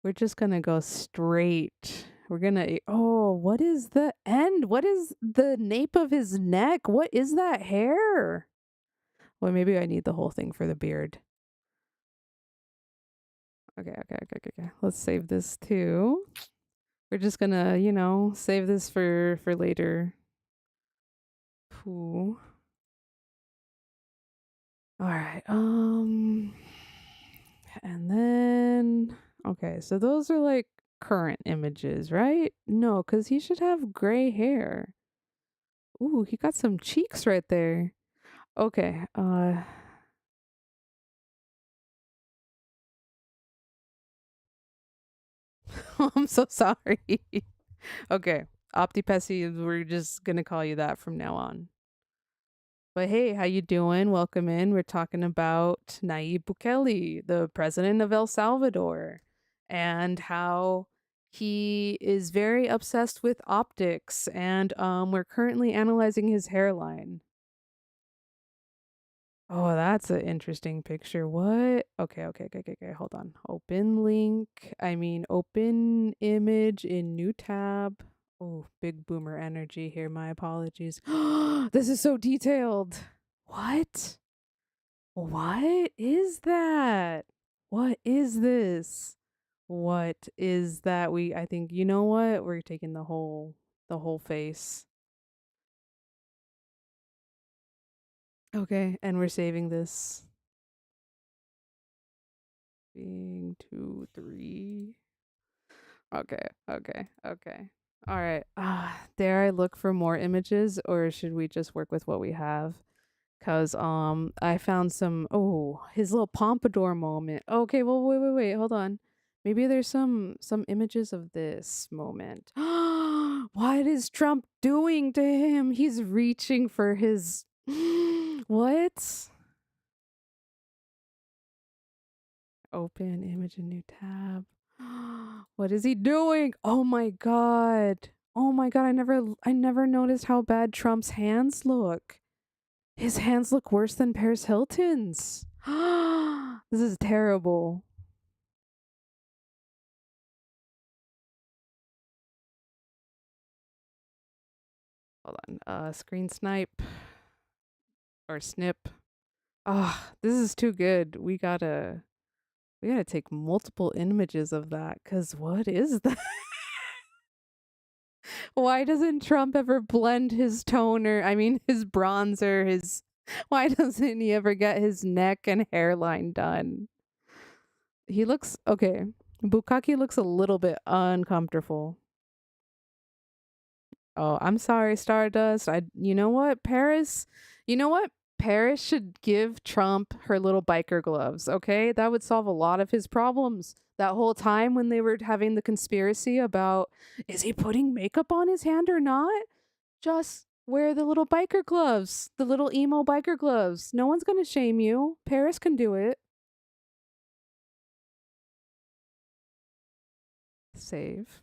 Speaker 1: We're just gonna go straight. We're gonna, oh, what is the end? What is the nape of his neck? What is that hair? Well, maybe I need the whole thing for the beard. Okay. Let's save this too. We're just gonna, save this for later. Pooh. All right. And then, okay, so those are like current images, right? No, because he should have gray hair. Ooh, he got some cheeks right there. Okay. I'm so sorry. Okay. Optipessy, we're just gonna call you that from now on. But hey, how you doing? Welcome in. We're talking about Nayib Bukele, the president of El Salvador, and how he is very obsessed with optics, and we're currently analyzing his hairline. Oh, that's an interesting picture. What? Okay. Hold on. Open image in new tab. Oh, big boomer energy here. My apologies. This is so detailed. What? What is that? What is this? What is that? I think, you know what? We're taking the whole face. Okay, and we're saving this. Being 2, 3. Okay. All right. Dare I look for more images, or should we just work with what we have? Cause I found some, his little pompadour moment. Okay, well wait, hold on. Maybe there's some images of this moment. What is Trump doing to him? He's reaching for his what? Open image in new tab. What is he doing? Oh my god. I never noticed how bad Trump's hands look. His hands look worse than Paris Hilton's. This is terrible. Hold on. Screen snipe or snip. This is too good. We gotta take multiple images of that, cause what is that? Why doesn't Trump ever blend his toner? His bronzer, why doesn't he ever get his neck and hairline done? He looks okay. Bukaki looks a little bit uncomfortable. Oh, I'm sorry, Stardust. You know what, Paris? You know what? Paris should give Trump her little biker gloves, okay? That would solve a lot of his problems. That whole time when they were having the conspiracy about, is he putting makeup on his hand or not? Just wear the little biker gloves, the little emo biker gloves. No one's gonna shame you. Paris can do it. Save.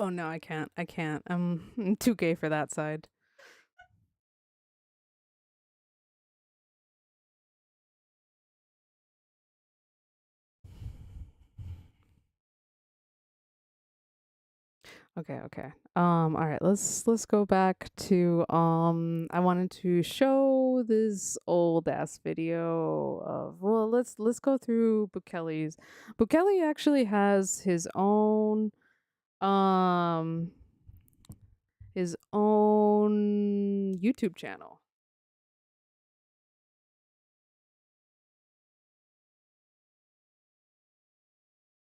Speaker 1: Oh no, I can't. I'm too gay for that side. Okay. All right, let's go back to I wanted to show this old ass video of, well, let's go through Bukele's. Bukele actually has um his own YouTube channel.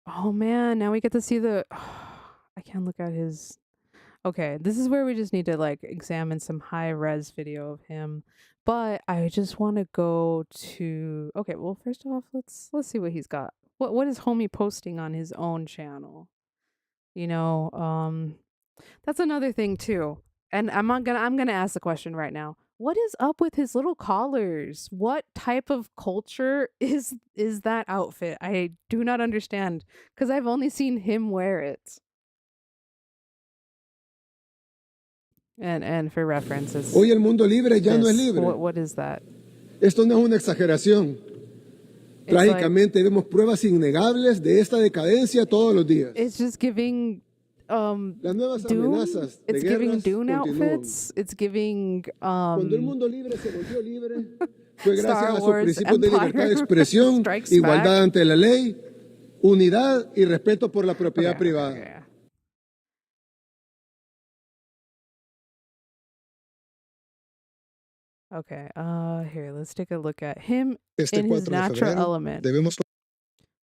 Speaker 1: Oh man, now we get to see the I can't look at his. Okay, this is where we just need to like examine some high res video of him. But I just want to go to, okay, well, first off, let's see what he's got. What is homie posting on his own channel? You know, that's another thing too. And I'm gonna ask the question right now. What is up with his little collars? What type of culture is that outfit? I do not understand because I've only seen him wear it. And for references,
Speaker 11: Hoy el mundo libre ya no es libre.
Speaker 1: What is that?
Speaker 11: Esto no es una exageración. Trágicamente vemos pruebas innegables de esta decadencia todos los días.
Speaker 1: It's just giving
Speaker 11: Las nuevas
Speaker 1: Dune.
Speaker 11: amenazas de
Speaker 1: It's giving
Speaker 11: guerras
Speaker 1: Dune
Speaker 11: continúan.
Speaker 1: outfits. It's giving
Speaker 11: Cuando el mundo libre se volvió libre, fue gracias
Speaker 1: Star
Speaker 11: a sus
Speaker 1: Wars
Speaker 11: principios de libertad de expresión,
Speaker 1: Strikes
Speaker 11: igualdad
Speaker 1: Back.
Speaker 11: ante la ley, unidad y respeto por la propiedad privada.
Speaker 1: Okay, here, let's take a look at him
Speaker 11: Este
Speaker 1: in his
Speaker 11: 4 de
Speaker 1: natural
Speaker 11: febrero
Speaker 1: element.
Speaker 11: debemos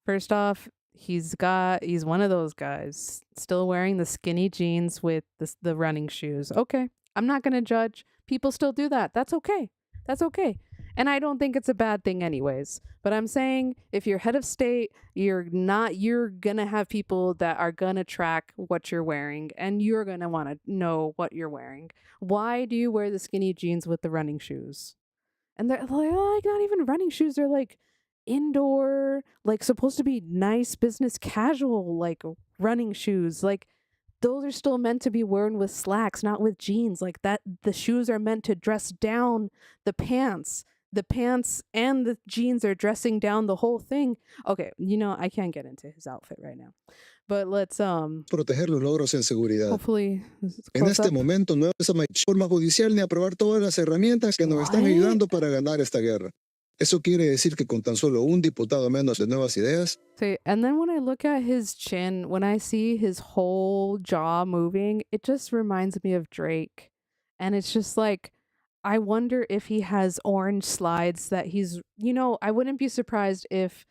Speaker 1: First off, he's one of those guys still wearing the skinny jeans with the running shoes. Okay, I'm not going to judge. People still do that. That's okay. That's okay. And I don't think it's a bad thing anyways. But I'm saying if you're head of state, you're going to have people that are going to track what you're wearing and you're going to want to know what you're wearing. Why do you wear the skinny jeans with the running shoes? And they're like not even running shoes. They're like indoor, like supposed to be nice business casual, like running shoes. Like those are still meant to be worn with slacks, not with jeans. Like that, the shoes are meant to dress down the pants. The pants and the jeans are dressing down the whole thing. Okay, I can't get into his outfit right now. But let's
Speaker 11: proteger los logros en seguridad.
Speaker 1: Hopefully
Speaker 11: En este momento no es una forma judicial ni aprobar todas las herramientas que nos están ayudando para ganar esta guerra. Eso quiere decir que con tan solo un diputado menos de nuevas ideas.
Speaker 1: See, and then when I look at his chin, when I see his whole jaw moving, it just reminds me of Drake. And it's just like, I wonder if he has orange slides that he's, I wouldn't be surprised if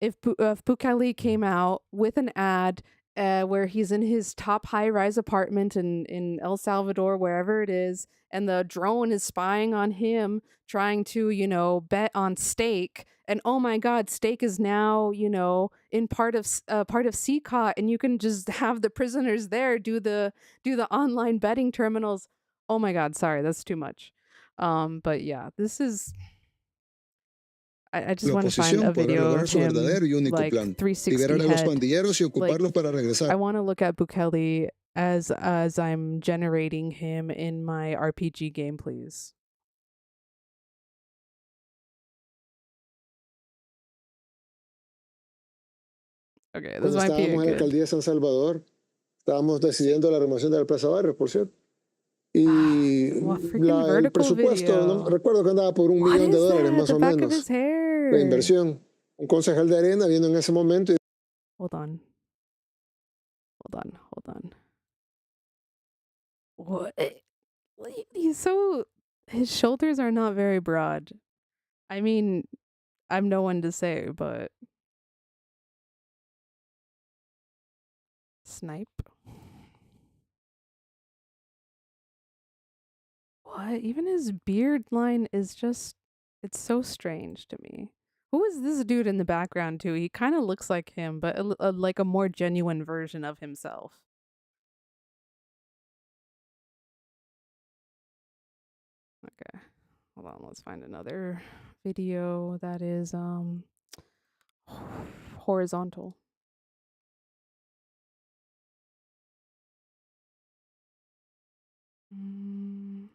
Speaker 1: Bukele came out with an ad where he's in his top high-rise apartment in El Salvador, wherever it is, and the drone is spying on him, trying to, bet on stake. And oh my God, stake is now, in part of CCOT, and you can just have the prisoners there do the online betting terminals. Oh my God, sorry, that's too much. But yeah, this is. I just want to find a video of him, like 360 head. I want to look at Bukele as I'm generating him in my RPG game, please. Okay, this might be a
Speaker 11: Estábamos en la
Speaker 1: good.
Speaker 11: alcaldía de San Salvador, estábamos decidiendo la remoción de la Plaza Barrios, por cierto. Y el presupuesto, no recuerdo que andaba por $1 millón más o menos de inversión. Un concejal de Arena viendo en ese momento.
Speaker 1: Hold on. What? His shoulders are not very broad. I mean, I'm no one to say, but snipe. What? Even his beard line is just, it's so strange to me. Who is this dude in the background too? He kind of looks like him, but like a more genuine version of himself. Okay. Hold on, let's find another video that is horizontal. Mm.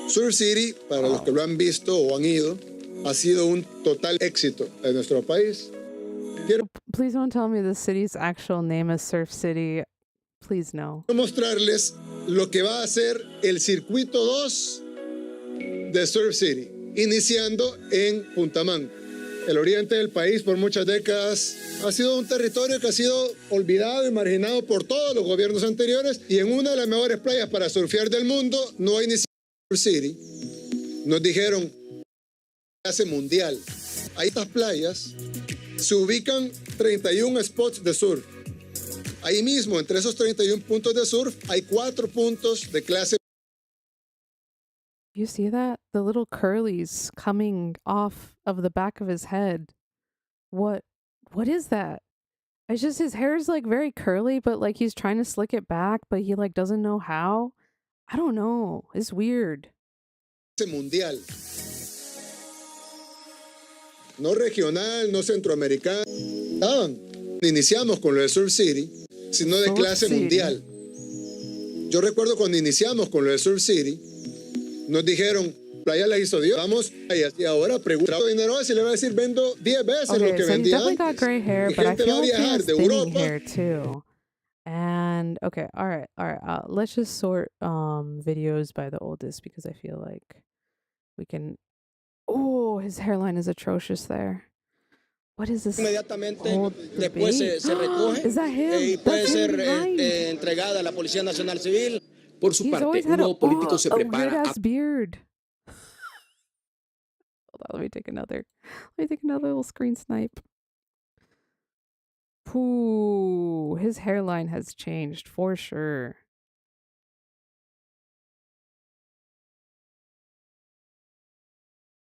Speaker 11: Surf City, para los que lo han visto o han ido, ha sido un total éxito en nuestro país.
Speaker 1: Please don't tell me the city's actual name is Surf City. Please no.
Speaker 11: Quiero mostrarles lo que va a ser el circuito 2 de Surf City, iniciando en Puntamán. El oriente del país por muchas décadas ha sido un territorio que ha sido olvidado y marginado por todos los gobiernos anteriores, y en una de las mejores playas para surfear del mundo no hay ni siquiera Surf City. Nos dijeron clase mundial. Ahí estas playas se ubican 31 spots de surf. Ahí mismo, entre esos 31 puntos de surf, hay 4 puntos de clase.
Speaker 1: You see that? The little curlies coming off of the back of his head. What is that? It's just his hair is like very curly, but like he's trying to slick it back, but he like doesn't know how. I don't know. It's weird.
Speaker 11: Mundial. No regional, no centroamericano. Iniciamos con lo de Surf City, sino de clase mundial. Yo recuerdo cuando iniciamos con lo de Surf City, nos dijeron, playa la hizo Dios, vamos allá. Y ahora pregunta dinero si le va a decir, vendo 10 veces lo que vendía antes.
Speaker 1: Got gray hair, but I feel like he has thinning hair too. And okay, all right. Let's just sort videos by the oldest because I feel like we can. Oh, his hairline is atrocious there. What is this?
Speaker 12: Inmediatamente después se recoge y puede ser entregada a la Policía Nacional Civil.
Speaker 13: Por su parte, un nuevo político se prepara a...
Speaker 1: beard. Hold on, let me take another little screen snipe. Ooh, his hairline has changed for sure.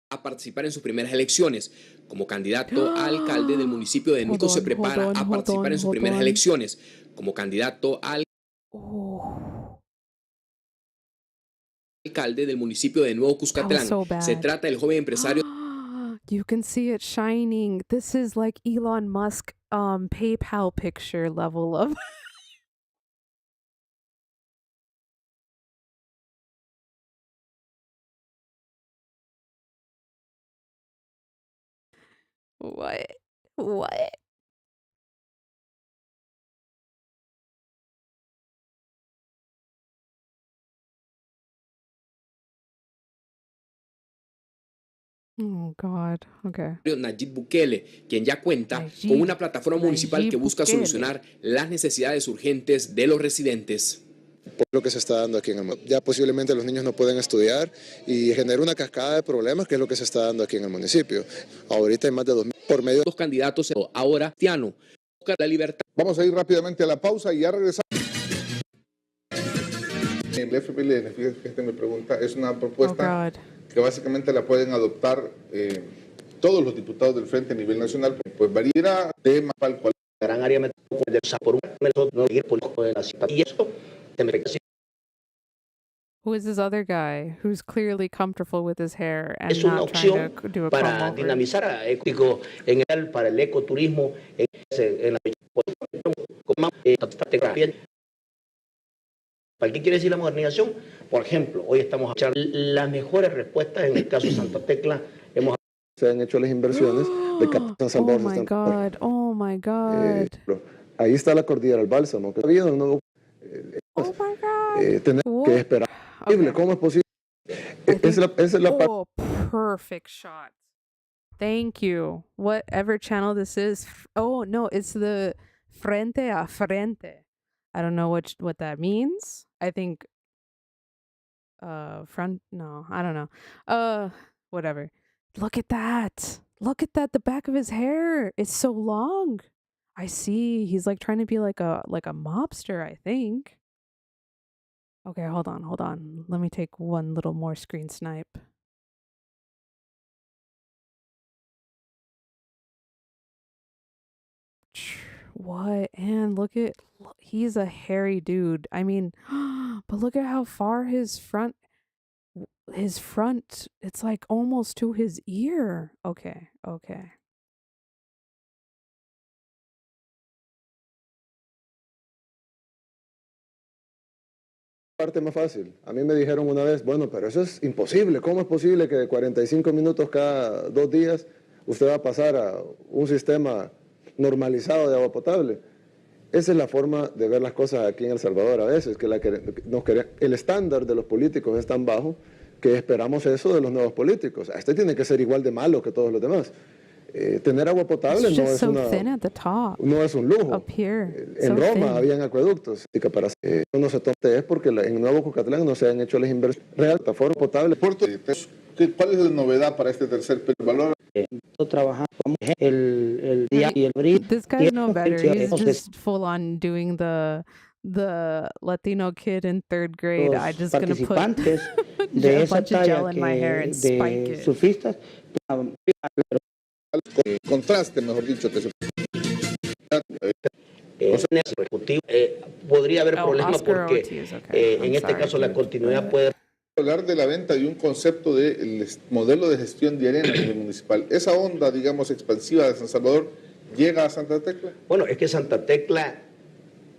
Speaker 13: a participar en sus primeras elecciones. Como candidato a alcalde del municipio de Nico se prepara a participar en sus primeras elecciones. Como candidato a alcalde del municipio de Nuevo Cuscatlán. Se trata del joven empresario.
Speaker 1: You can see it shining. This is like Elon Musk PayPal picture level of What? Oh, God. Okay.
Speaker 13: Nayib Bukele, quien ya cuenta con una plataforma municipal que busca solucionar las necesidades urgentes de los residentes.
Speaker 11: Por lo que se está dando aquí en el municipio. Ya posiblemente los niños no pueden estudiar y genera una cascada de problemas, que es lo que se está dando aquí en el municipio. Ahorita hay más de 2.000 por medio de
Speaker 13: los candidatos. Ahora, Tiano, busca la libertad.
Speaker 14: Vamos a ir rápidamente a la pausa y ya regresamos. El FPLN, fíjate que esta me pregunta, es una propuesta que básicamente la pueden adoptar todos los diputados del Frente a nivel nacional, pues variará tema para el cual
Speaker 12: gran área metropolitana por un no ir político de la ciudad. Y esto
Speaker 1: Who is this other guy who's clearly comfortable with his hair and
Speaker 12: es una
Speaker 1: not
Speaker 12: opción
Speaker 1: trying to do a
Speaker 12: para dinamizar en el para el ecoturismo en la ¿Para qué quiere decir la modernización? Por ejemplo, hoy estamos a echar las mejores respuestas en el caso de Santa Tecla.
Speaker 11: Se han hecho las inversiones de San Salvador.
Speaker 1: Oh my God.
Speaker 11: Ahí está la cordillera del Bálsamo. Que había un nuevo, tener que esperar.
Speaker 1: Okay.
Speaker 11: ¿Cómo es posible? Esa es la
Speaker 1: perfect shot. Thank you. Whatever channel this is. Oh, no, it's the frente a frente. I don't know what that means. I think front, no, I don't know. Whatever. Look at that. The back of his hair. It's so long. I see. He's like trying to be like a mobster, I think. Okay, hold on. Let me take one little more screen snipe. What? And look, he's a hairy dude. I mean, but look at how far his his front, it's like almost to his ear. Okay, okay.
Speaker 11: Parte más fácil. A mí me dijeron una vez, bueno, pero eso es imposible. ¿Cómo es posible que de 45 minutos cada 2 días usted va a pasar a un sistema normalizado de agua potable? Esa es la forma de ver las cosas aquí en El Salvador a veces, que el estándar de los políticos es tan bajo que esperamos eso de los nuevos políticos. Este tiene que ser igual de malo que todos los demás. Tener agua potable no es un lujo. En Roma habían acueductos. Para no se tome es porque en Nuevo Cucatlán no se han hecho las inversiones. Real, plataforma potable.
Speaker 14: ¿Cuál es la novedad para este tercer valor?
Speaker 15: Trabajando el día y el brillo.
Speaker 1: This guy's no better. He's just full on doing the Latino kid in 3rd grade. I just gonna put
Speaker 15: de
Speaker 1: a
Speaker 15: esa
Speaker 1: bunch of gel in my hair and spike it.
Speaker 15: Surfistas.
Speaker 14: Contraste, mejor dicho, que se
Speaker 15: podría haber problemas porque en este caso la continuidad puede
Speaker 14: hablar de la venta de un concepto del modelo de gestión de arena a nivel municipal. Esa onda, digamos, expansiva de San Salvador llega a Santa Tecla.
Speaker 15: Bueno, es que Santa Tecla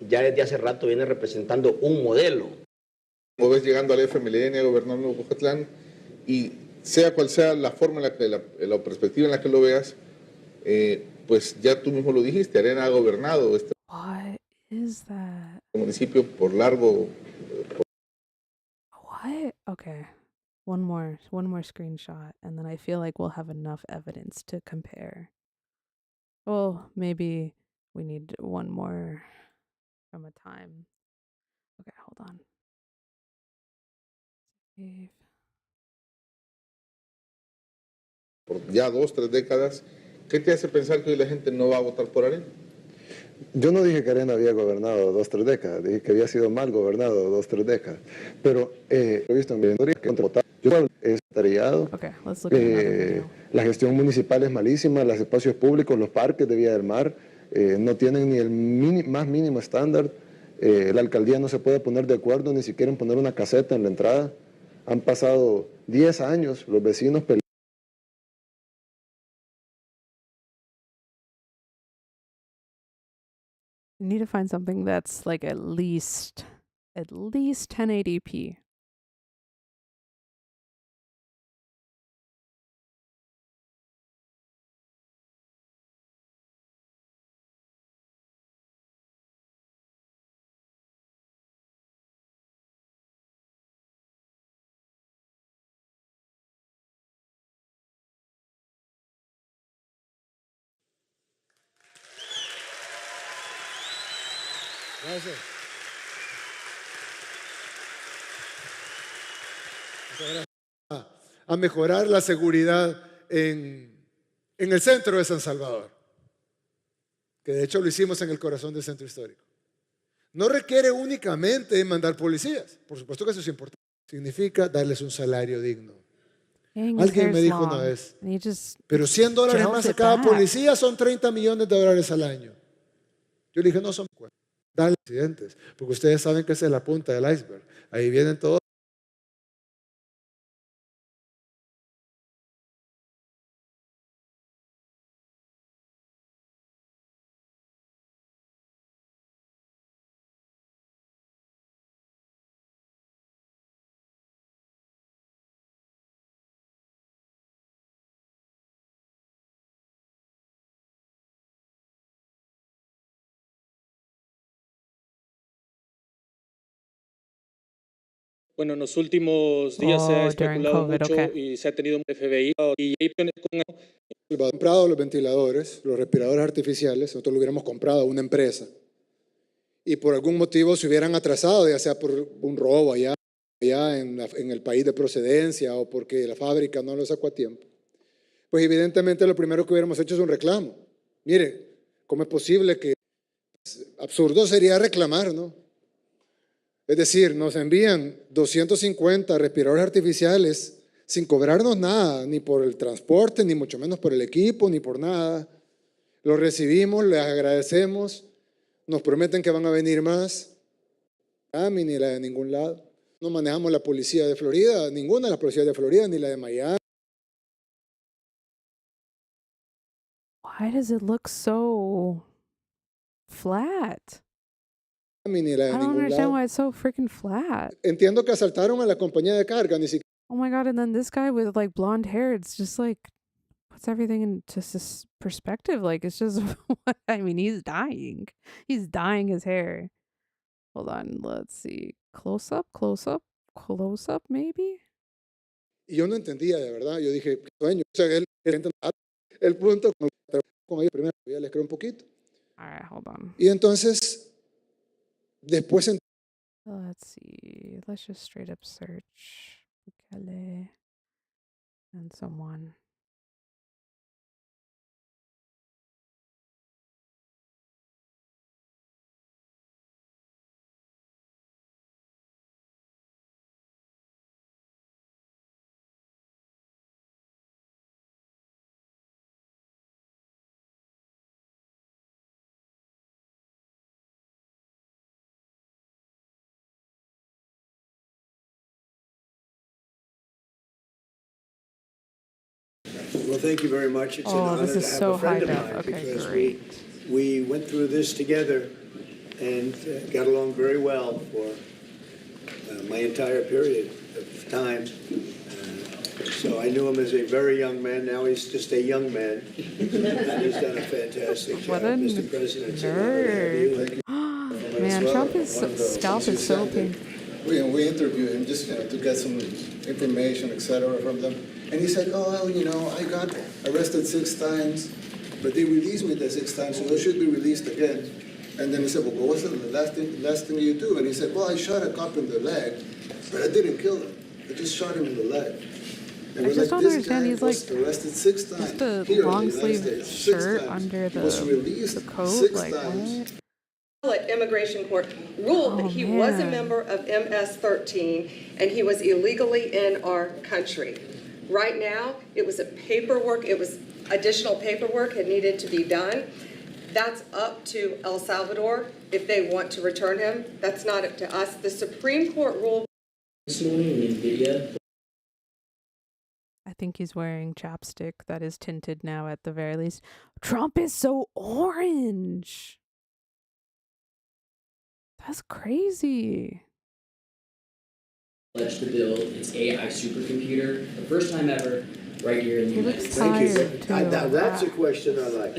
Speaker 15: ya desde hace rato viene representando un modelo.
Speaker 14: Como ves llegando al FMLN, a gobernar Nuevo Cucatlán, y sea cual sea la forma en la que la perspectiva en la que lo veas, pues ya tú mismo lo dijiste, Arena ha gobernado este municipio por largo.
Speaker 1: What? Okay. One more screenshot, and then I feel like we'll have enough evidence to compare. Well, maybe we need one more from a time. Okay, hold on. Save.
Speaker 14: Por ya 2, 3 décadas, ¿qué te hace pensar que hoy la gente no va a votar por Arena?
Speaker 11: Yo no dije que Arena había gobernado 2, 3 décadas, dije que había sido mal gobernado 2, 3 décadas. Pero he visto en mi historia que yo he estallado. La gestión municipal es malísima, los espacios públicos, los parques de Vía del Mar no tienen ni el más mínimo estándar. La alcaldía no se puede poner de acuerdo ni siquiera en poner una caseta en la entrada. Han pasado 10 años los vecinos peleando.
Speaker 1: You need to find something that's like at least 1080p.
Speaker 11: Gracias. A mejorar la seguridad en el centro de San Salvador, que de hecho lo hicimos en el corazón del centro histórico. No requiere únicamente mandar policías, por supuesto que eso es importante, significa darles un salario digno. Alguien me dijo una vez, pero $100 más a cada policía son $30 millones al año. Yo le dije, no son dan accidentes, porque ustedes saben que esa es la punta del iceberg. Ahí vienen todos.
Speaker 16: Bueno, en los últimos días se ha especulado mucho y se ha tenido un FBI y
Speaker 11: comprado los ventiladores, los respiradores artificiales, nosotros lo hubiéramos comprado a una empresa y por algún motivo se hubieran atrasado, ya sea por un robo allá en el país de procedencia o porque la fábrica no lo sacó a tiempo, pues evidentemente lo primero que hubiéramos hecho es un reclamo. Mire, ¿cómo es posible que absurdo sería reclamar, no? Es decir, nos envían 250 respiradores artificiales sin cobrarnos nada, ni por el transporte, ni mucho menos por el equipo, ni por nada. Los recibimos, les agradecemos, nos prometen que van a venir más, ni la de ningún lado. No manejamos la policía de Florida, ninguna de las policías de Florida, ni la de Miami.
Speaker 1: Why does it look so flat?
Speaker 11: Ni la de
Speaker 1: I don't
Speaker 11: ningún
Speaker 1: understand
Speaker 11: lado.
Speaker 1: why it's so freaking flat.
Speaker 11: Entiendo que asaltaron a la compañía de carga, ni siquiera.
Speaker 1: Oh my god, and then this guy with like blonde hair, it's just like puts everything into perspective. Like it's just I mean, he's dying. He's dyeing his hair. Hold on, let's see. Close up, maybe?
Speaker 11: Y yo no entendía de verdad. Yo dije, qué sueño. O sea, el punto con ellos primero, ya les creo un poquito.
Speaker 1: All right, hold on.
Speaker 11: Y entonces, después.
Speaker 1: Let's see. Let's just straight up search Bukele and someone.
Speaker 2: Well, thank you very much. It's an honor
Speaker 1: this
Speaker 2: to
Speaker 1: is
Speaker 2: have
Speaker 1: so
Speaker 2: a friend of
Speaker 1: high
Speaker 2: mine
Speaker 1: def. Okay,
Speaker 2: because
Speaker 1: great.
Speaker 2: we went through this together and got along very well for my entire period of time. So I knew him as a very young man. Now he's just a young man. And he's done a fantastic job, Mr. President.
Speaker 1: Nerd. Man, Trump's scalp is so pink.
Speaker 11: We interviewed him just to get some information, etc. from them. And he said, oh, well, you know, I got arrested 6 times, but they released me the 6th time, so I should be released again. And then he said, well, what's the last thing you do? And he said, well, I shot a cop in the leg, but I didn't kill him. I just shot him in the leg. And
Speaker 1: I just don't understand. He's like
Speaker 11: arrested 6 times.
Speaker 1: Just a long sleeve shirt under the coat. Like what?
Speaker 4: Immigration court ruled that he was a member of MS-13 and he was illegally in our country. Right now, it was additional paperwork had needed to be done. That's up to El Salvador if they want to return him. That's not up to us. The Supreme Court ruled
Speaker 17: this morning in NVIDIA.
Speaker 1: I think he's wearing chapstick that is tinted now at the very least. Trump is so orange. That's crazy.
Speaker 17: To build its AI supercomputer, the first time ever, right here in the United States.
Speaker 2: Thank you. That's a question I like.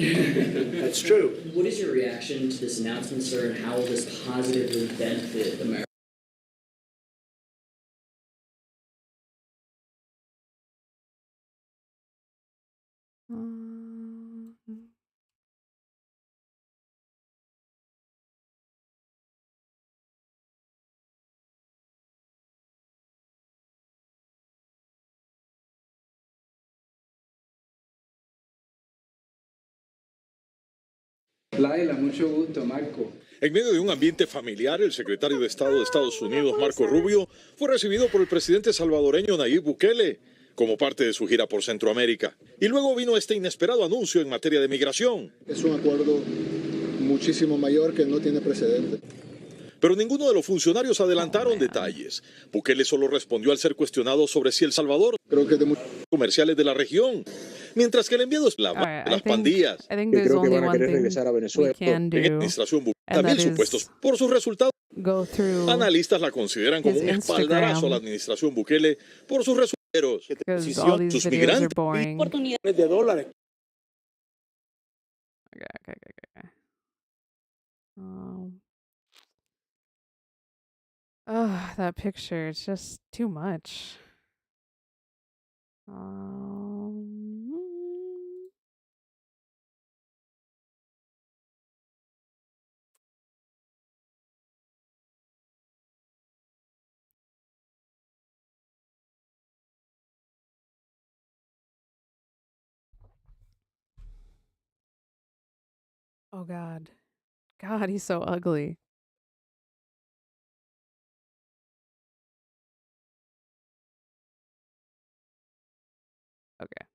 Speaker 2: That's true.
Speaker 17: What is your reaction to this announcement, sir, and how will this positively benefit America?
Speaker 18: Laila, mucho gusto, Marco.
Speaker 19: En medio de un ambiente familiar, el secretario de Estado de Estados Unidos, Marco Rubio, fue recibido por el presidente salvadoreño Nayib Bukele como parte de su gira por Centroamérica. Y luego vino este inesperado anuncio en materia de migración.
Speaker 11: Es un acuerdo muchísimo mayor que no tiene precedente.
Speaker 19: Pero ninguno de los funcionarios adelantaron detalles. Bukele solo respondió al ser cuestionado sobre si El Salvador comerciales de la región, mientro que el enviado es la de las pandillas.
Speaker 16: Creo que van a querer regresar a Venezuela.
Speaker 19: En la administración Bukele también supuestos por sus resultados. Analistas la consideran como un espaldarazo a la administración Bukele por sus resultados. Sus migrantes.
Speaker 16: Oportunidades de dólares.
Speaker 1: Okay. That picture, it's just too much. Oh God. God, he's so ugly.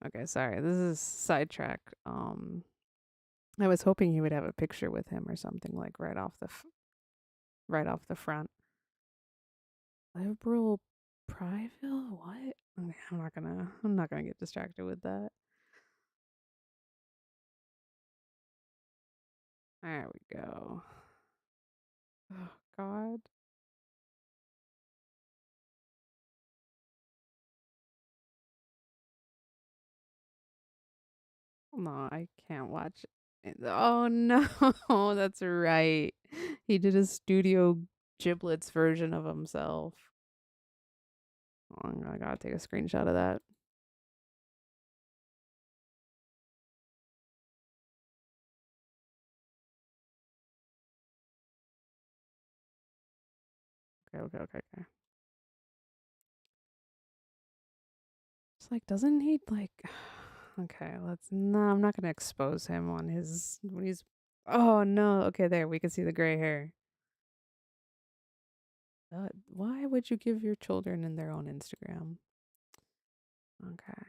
Speaker 1: Okay, sorry. This is sidetrack. I was hoping he would have a picture with him or something like right off the front. Liberal Pryville? What? Okay, I'm not gonna get distracted with that. There we go. Oh God. No, I can't watch it. Oh no, that's right. He did a Studio Giblets version of himself. Oh, I gotta take a screenshot of that. Okay. It's like, doesn't he like? Okay, no, I'm not gonna expose him on his when he's. Oh no. Okay, there we can see the gray hair. Why would you give your children in their own Instagram? Okay.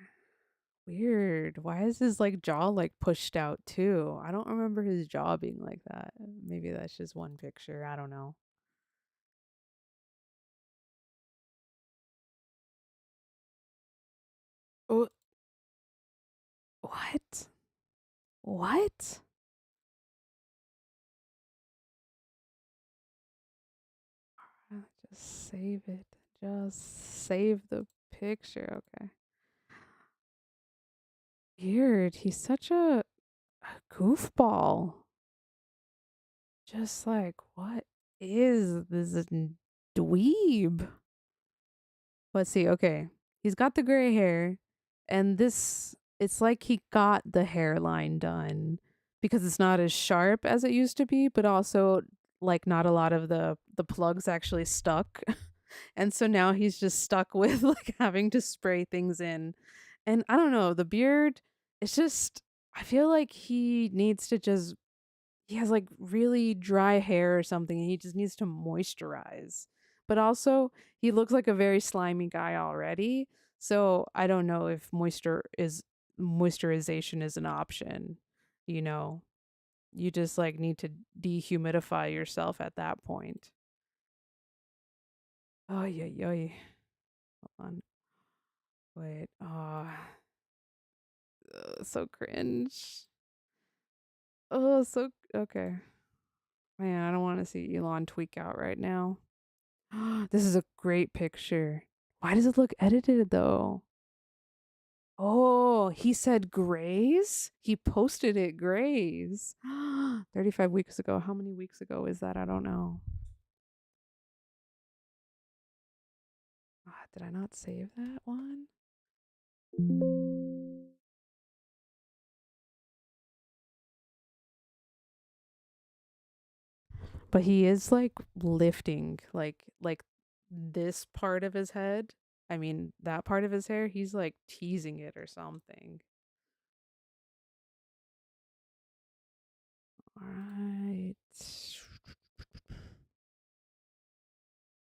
Speaker 1: Weird. Why is his like jaw like pushed out too? I don't remember his jaw being like that. Maybe that's just one picture. I don't know. Oh, what? What? Just save it. Just save the picture. Okay. Weird. He's such a goofball. Just like, what is this dweeb? Let's see. Okay. He's got the gray hair, and it's like he got the hairline done because it's not as sharp as it used to be, but also like not a lot of the plugs actually stuck. And so now he's just stuck with like having to spray things in. And I don't know, the beard, it's just I feel like he has like really dry hair or something and he just needs to moisturize. But also, he looks like a very slimy guy already. So I don't know if moisturization is an option. You know, you just like need to dehumidify yourself at that point. Oh yeah, yeah. Hold on. Wait. Oh, so cringe. Oh, so okay. Man, I don't want to see Elon tweak out right now. This is a great picture. Why does it look edited though? Oh, he said grays? He posted it grays. 35 weeks ago. How many weeks ago is that? I don't know. Did I not save that one? But he is like lifting like this part of his head. I mean, that part of his hair, he's like teasing it or something. All right.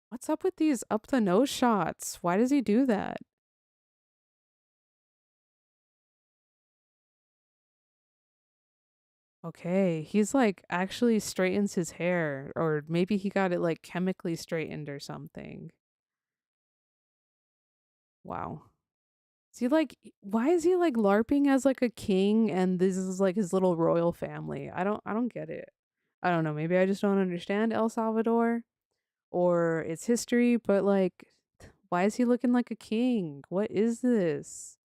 Speaker 1: What's up with these up the nose shots? Why does he do that? Okay, he's like actually straightens his hair, or maybe he got it like chemically straightened or something. Wow. Is he like, why is he like LARPing as like a king and this is like his little royal family? I don't get it. I don't know. Maybe I just don't understand El Salvador or its history, but like, why is he looking like a king? What is this?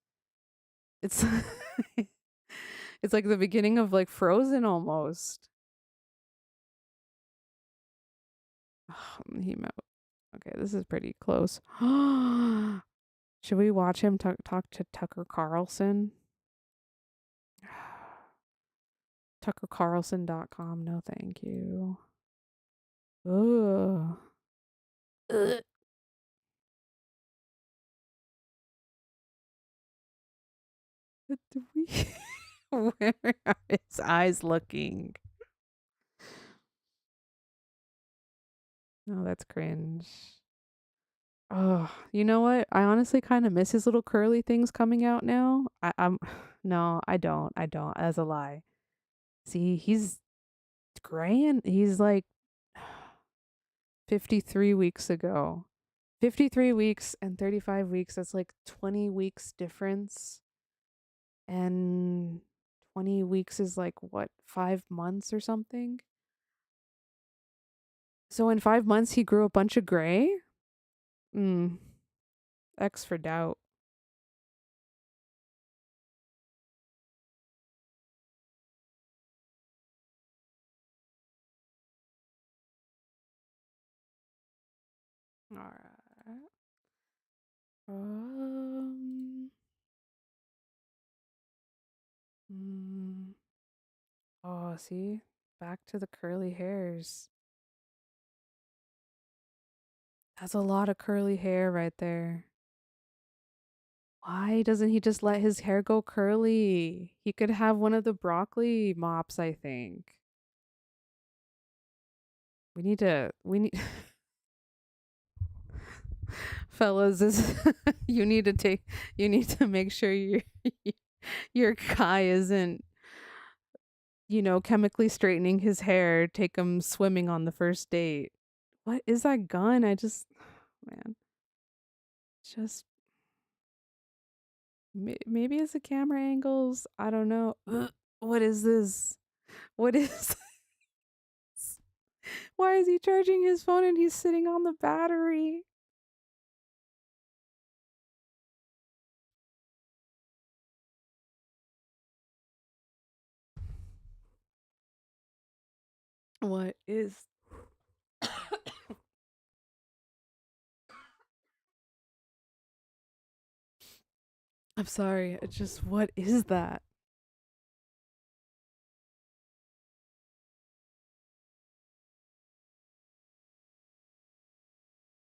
Speaker 1: It's it's like the beginning of like Frozen almost. He Okay, this is pretty close. Should we watch him talk to Tucker Carlson? TuckerCarlson.com. No, thank you. Ugh. Ugh. Where are his eyes looking? Oh, that's cringe. Oh, you know what? I honestly kind of miss his little curly things coming out now. I'm no, I don't. I don't. That's a lie. See, he's gray and he's like 53 weeks ago. 53 weeks and 35 weeks. That's like 20 weeks difference. And 20 weeks is like, what, 5 months or something? So in 5 months, he grew a bunch of gray? X for doubt. All right. Oh, see? Back to the curly hairs. That's a lot of curly hair right there. Why doesn't he just let his hair go curly? He could have one of the broccoli mops, I think. We need fellas, you need to make sure your guy isn't, chemically straightening his hair, take him swimming on the first date. What is that gun? Man. Just maybe it's the camera angles. I don't know. What is this? What is this? Why is he charging his phone and he's sitting on the battery? What is I'm sorry. It's just, what is that?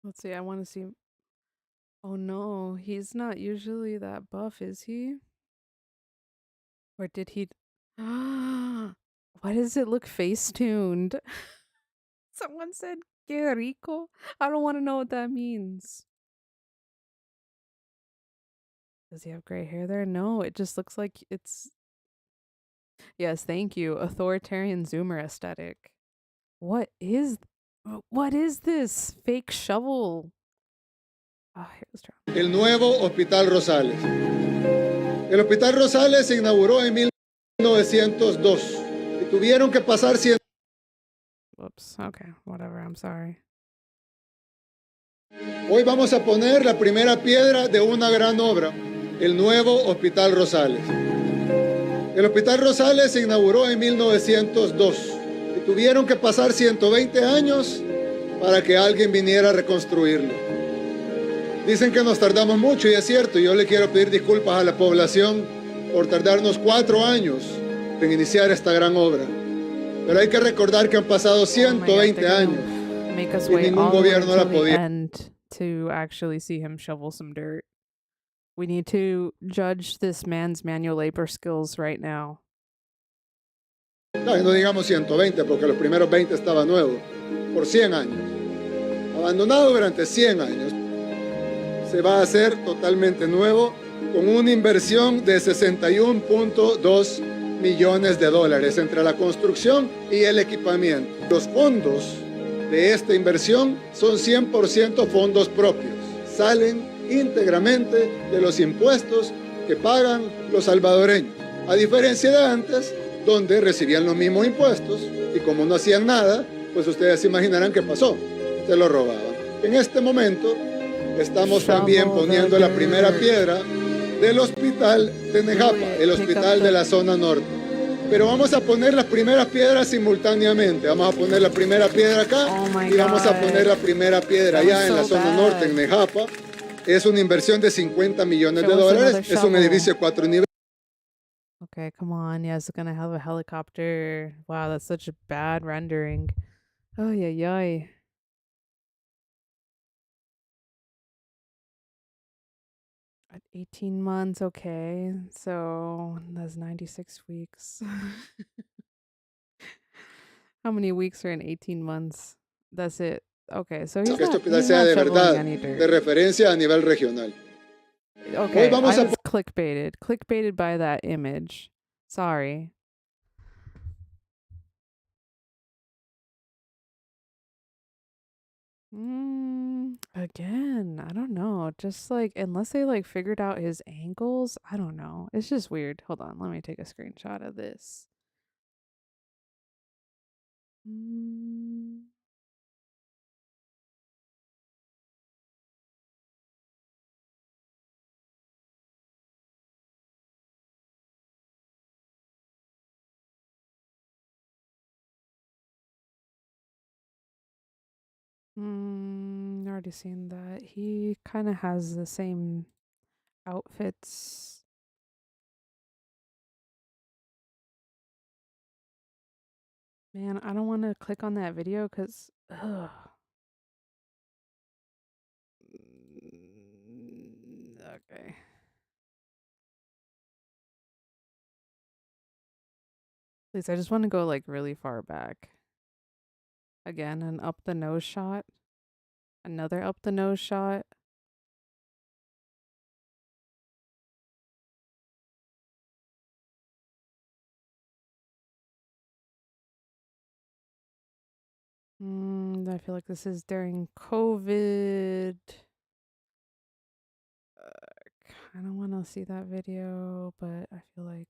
Speaker 1: Let's see. I want to see. Oh no, he's not usually that buff, is he? Or did he? Why does it look face-tuned? Someone said, que rico. I don't want to know what that means. Does he have gray hair there? No, it just looks like it's... Yes, thank you. Authoritarian Zoomer aesthetic. What is this? Fake shovel. Oh, here's Trump.
Speaker 11: El nuevo Hospital Rosales. El Hospital Rosales se inauguró en 1902 y tuvieron que pasar 100.
Speaker 1: Whoops. Okay, whatever. I'm sorry.
Speaker 11: Hoy vamos a poner la primera piedra de una gran obra, el nuevo Hospital Rosales. El Hospital Rosales se inauguró en 1902 y tuvieron que pasar 120 años para que alguien viniera a reconstruirlo. Dicen que nos tardamos mucho y es cierto, yo le quiero pedir disculpas a la población por tardarnos 4 años en iniciar esta gran obra. Pero hay que recordar que han pasado 120 años y ningún gobierno la podía.
Speaker 1: To actually see him shovel some dirt. We need to judge this man's manual labor skills right now.
Speaker 11: No, no digamos 120 porque los primeros 20 estaban nuevos, por 100 años. Abandonado durante 100 años. Se va a hacer totalmente nuevo con una inversión de 61.2 millones de dólares entre la construcción y el equipamiento. Los fondos de esta inversión son 100% fondos propios. Salen íntegramente de los impuestos que pagan los salvadoreños. A diferencia de antes, donde recibían los mismos impuestos y como no hacían nada, pues ustedes se imaginarán qué pasó. Se lo robaban. En este momento estamos también poniendo la primera piedra del hospital de Nejapa, el hospital de la zona norte. Pero vamos a poner las primeras piedras simultáneamente. Vamos a poner la primera piedra acá y vamos a poner la primera piedra allá en la zona norte, en Nejapa. Es una inversión de 50 millones de dólares. Es un edificio de 4 niveles.
Speaker 1: Okay, come on. Yeah, it's gonna have a helicopter. Wow, that's such a bad rendering. Oh, yeah. At 18 months, okay. So that's 96 weeks. How many weeks are in 18 months? That's it. Okay, so he's
Speaker 11: que este hospital sea de verdad de referencia a nivel regional.
Speaker 1: Okay, I was clickbaited by that image. Sorry. Again, I don't know. Just like, unless they like figured out his angles, I don't know. It's just weird. Hold on, let me take a screenshot of this. Already seen that. He kind of has the same outfits. Man, I don't want to click on that video because, ugh. Okay. Please, I just want to go like really far back. Again, an up the nose shot. Another up the nose shot. I feel like this is during COVID. Kind of want to see that video, but I feel like,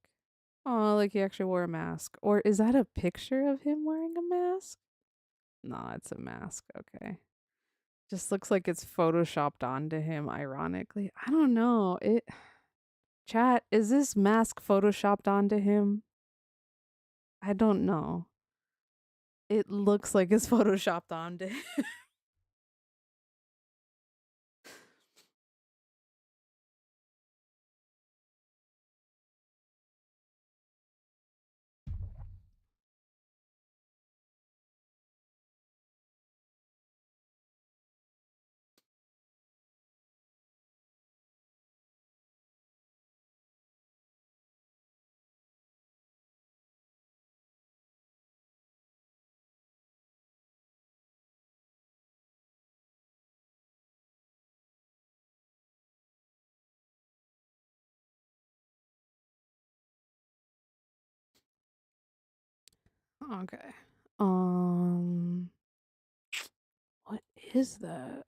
Speaker 1: oh, like he actually wore a mask. Or is that a picture of him wearing a mask? No, it's a mask. Okay. Just looks like it's photoshopped onto him, ironically. I don't know. Chat, is this mask photoshopped onto him? I don't know. It looks like it's photoshopped onto him. Okay. What is that?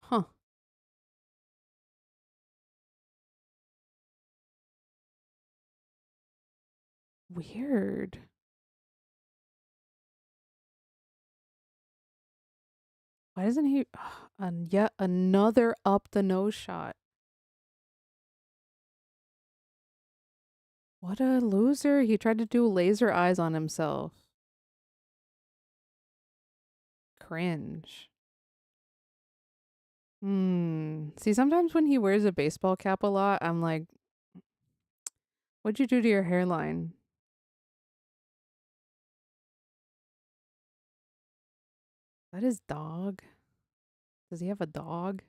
Speaker 1: Huh. Weird. Why doesn't he and yet another up the nose shot? What a loser. He tried to do laser eyes on himself. Cringe. See, sometimes when he wears a baseball cap a lot, I'm like, what'd you do to your hairline? Is that his dog? Does he have a dog?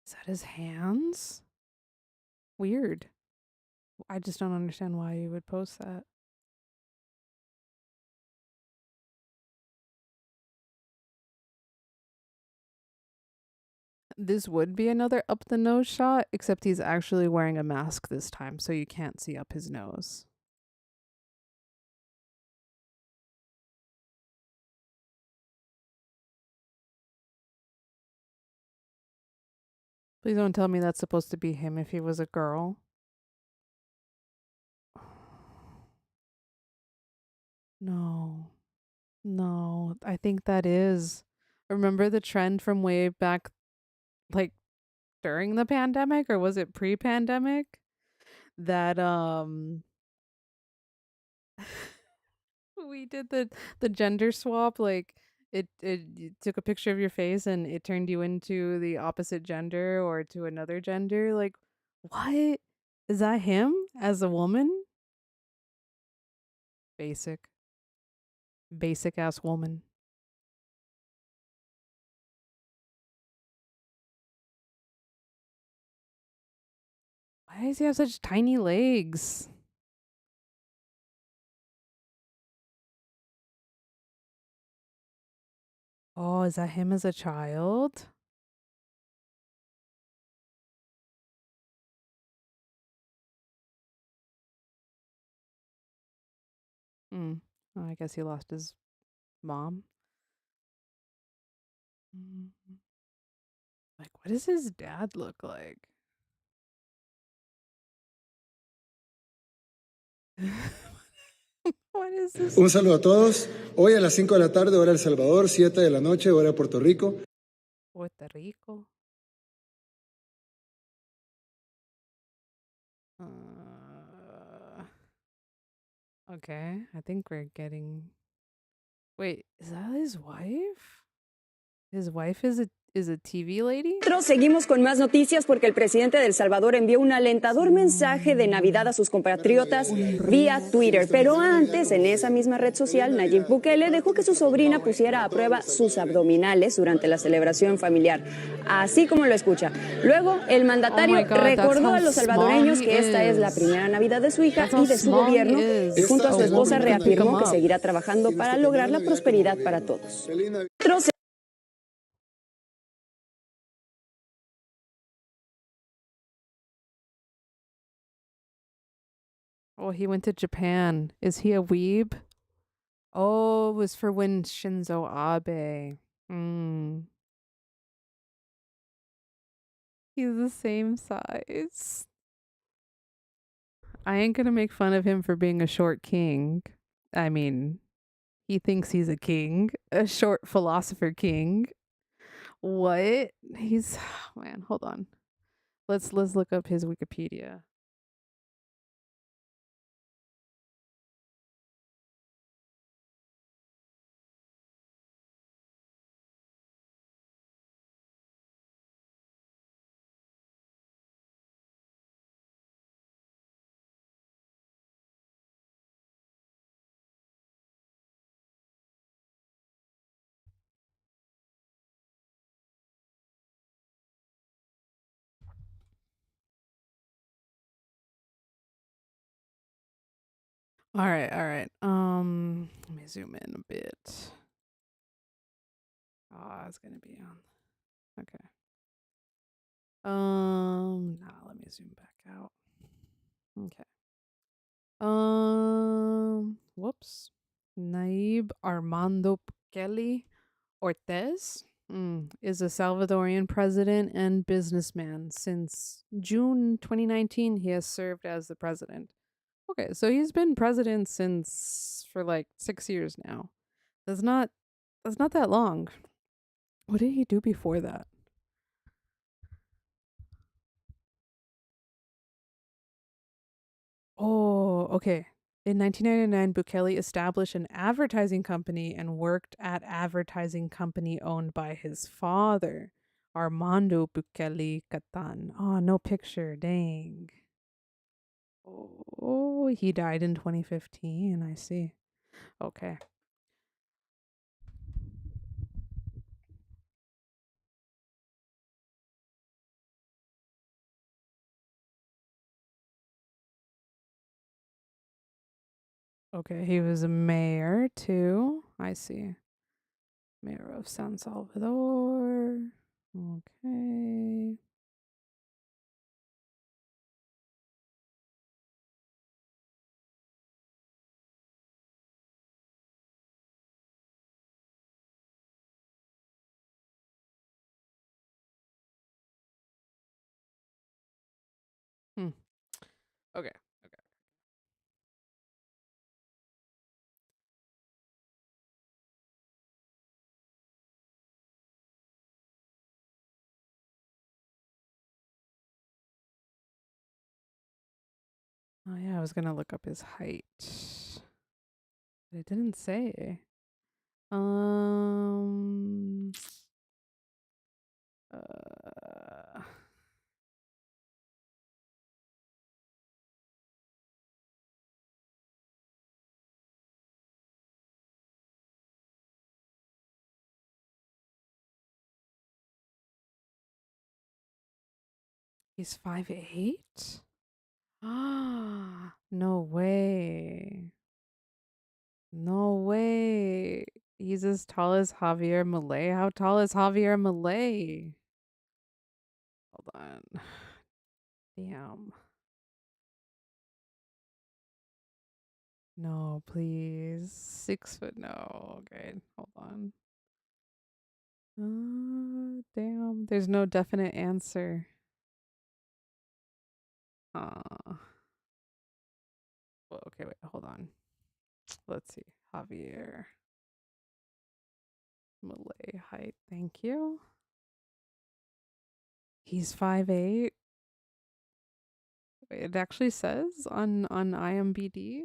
Speaker 1: Is that his hands? Weird. I just don't understand why you would post that. This would be another up the nose shot, except he's actually wearing a mask this time, so you can't see up his nose. Please don't tell me that's supposed to be him if he was a girl. No. No, I think that is. Remember the trend from way back, like during the pandemic, or was it pre-pandemic? That we did the gender swap, like it you took a picture of your face and it turned you into the opposite gender or to another gender. Like, what? Is that him as a woman? Basic. Basic ass woman. Why does he have such tiny legs? Oh, is that him as a child? Oh, I guess he lost his mom. Like, what does his dad look like? What is this?
Speaker 11: Un saludo a todos. Hoy a las 5 de la tarde, hora El Salvador, 7 de la noche, hora Puerto Rico.
Speaker 1: Puerto Rico. Okay, I think we're getting. Wait, is that his wife? His wife is a TV lady?
Speaker 18: Nosotros seguimos con más noticias porque el presidente de El Salvador envió un alentador mensaje de Navidad a sus compatriotas vía Twitter. Pero antes, en esa misma red social, Nayib Bukele dejó que su sobrina pusiera a prueba sus abdominales durante la celebración familiar, así como lo escucha. Luego, el mandatario recordó a los salvadoreños que esta es la primera Navidad de su hija y de su gobierno, y junto a su esposa reafirmó que seguirá trabajando para lograr la prosperidad para todos.
Speaker 1: Oh, he went to Japan. Is he a weeb? Oh, it was for when Shinzo Abe. He's the same size. I ain't gonna make fun of him for being a short king. I mean, he thinks he's a king, a short philosopher king. What? He's man, hold on. Let's look up his Wikipedia. All right. Let me zoom in a bit. Oh, it's gonna be on. Okay. Nah, let me zoom back out. Okay. Whoops. Naib Armando Bukele Ortez is a Salvadorian president and businessman. Since June 2019, he has served as the president. Okay, so he's been president for like 6 years now. That's not that long. What did he do before that? Oh, okay. In 1999, Bukele established an advertising company and worked at advertising company owned by his father, Armando Bukele Catan. Oh, no picture. Dang. Oh, he died in 2015. I see. Okay. Okay, he was a mayor too. I see. Mayor of San Salvador. Okay. Okay. Oh yeah, I was gonna look up his height. But it didn't say. Um uh, He's 5'8"? No way. No way. He's as tall as Javier Milei. How tall is Javier Milei? Hold on. Damn. No, please. 6 foot. No. Okay. Hold on. Damn. There's no definite answer. Well, okay, wait. Hold on. Let's see. Javier Milei height. Thank you. He's 5'8". It actually says on IMBD.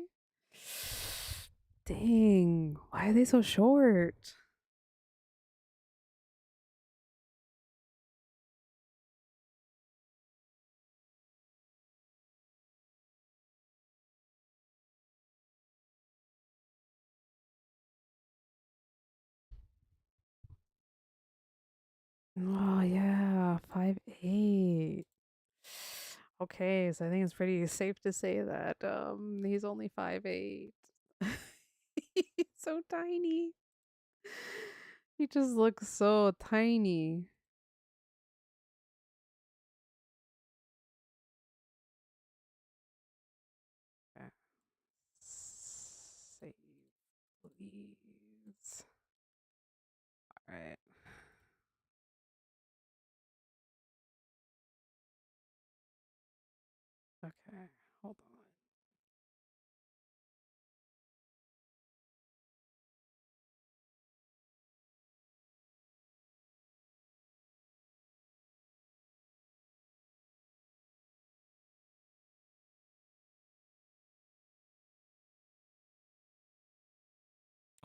Speaker 1: Dang, why are they so short? Oh yeah, 5'8". Okay, so I think it's pretty safe to say that he's only 5'8". He's so tiny. He just looks so tiny. Okay. Save, please. All right. Okay, hold on.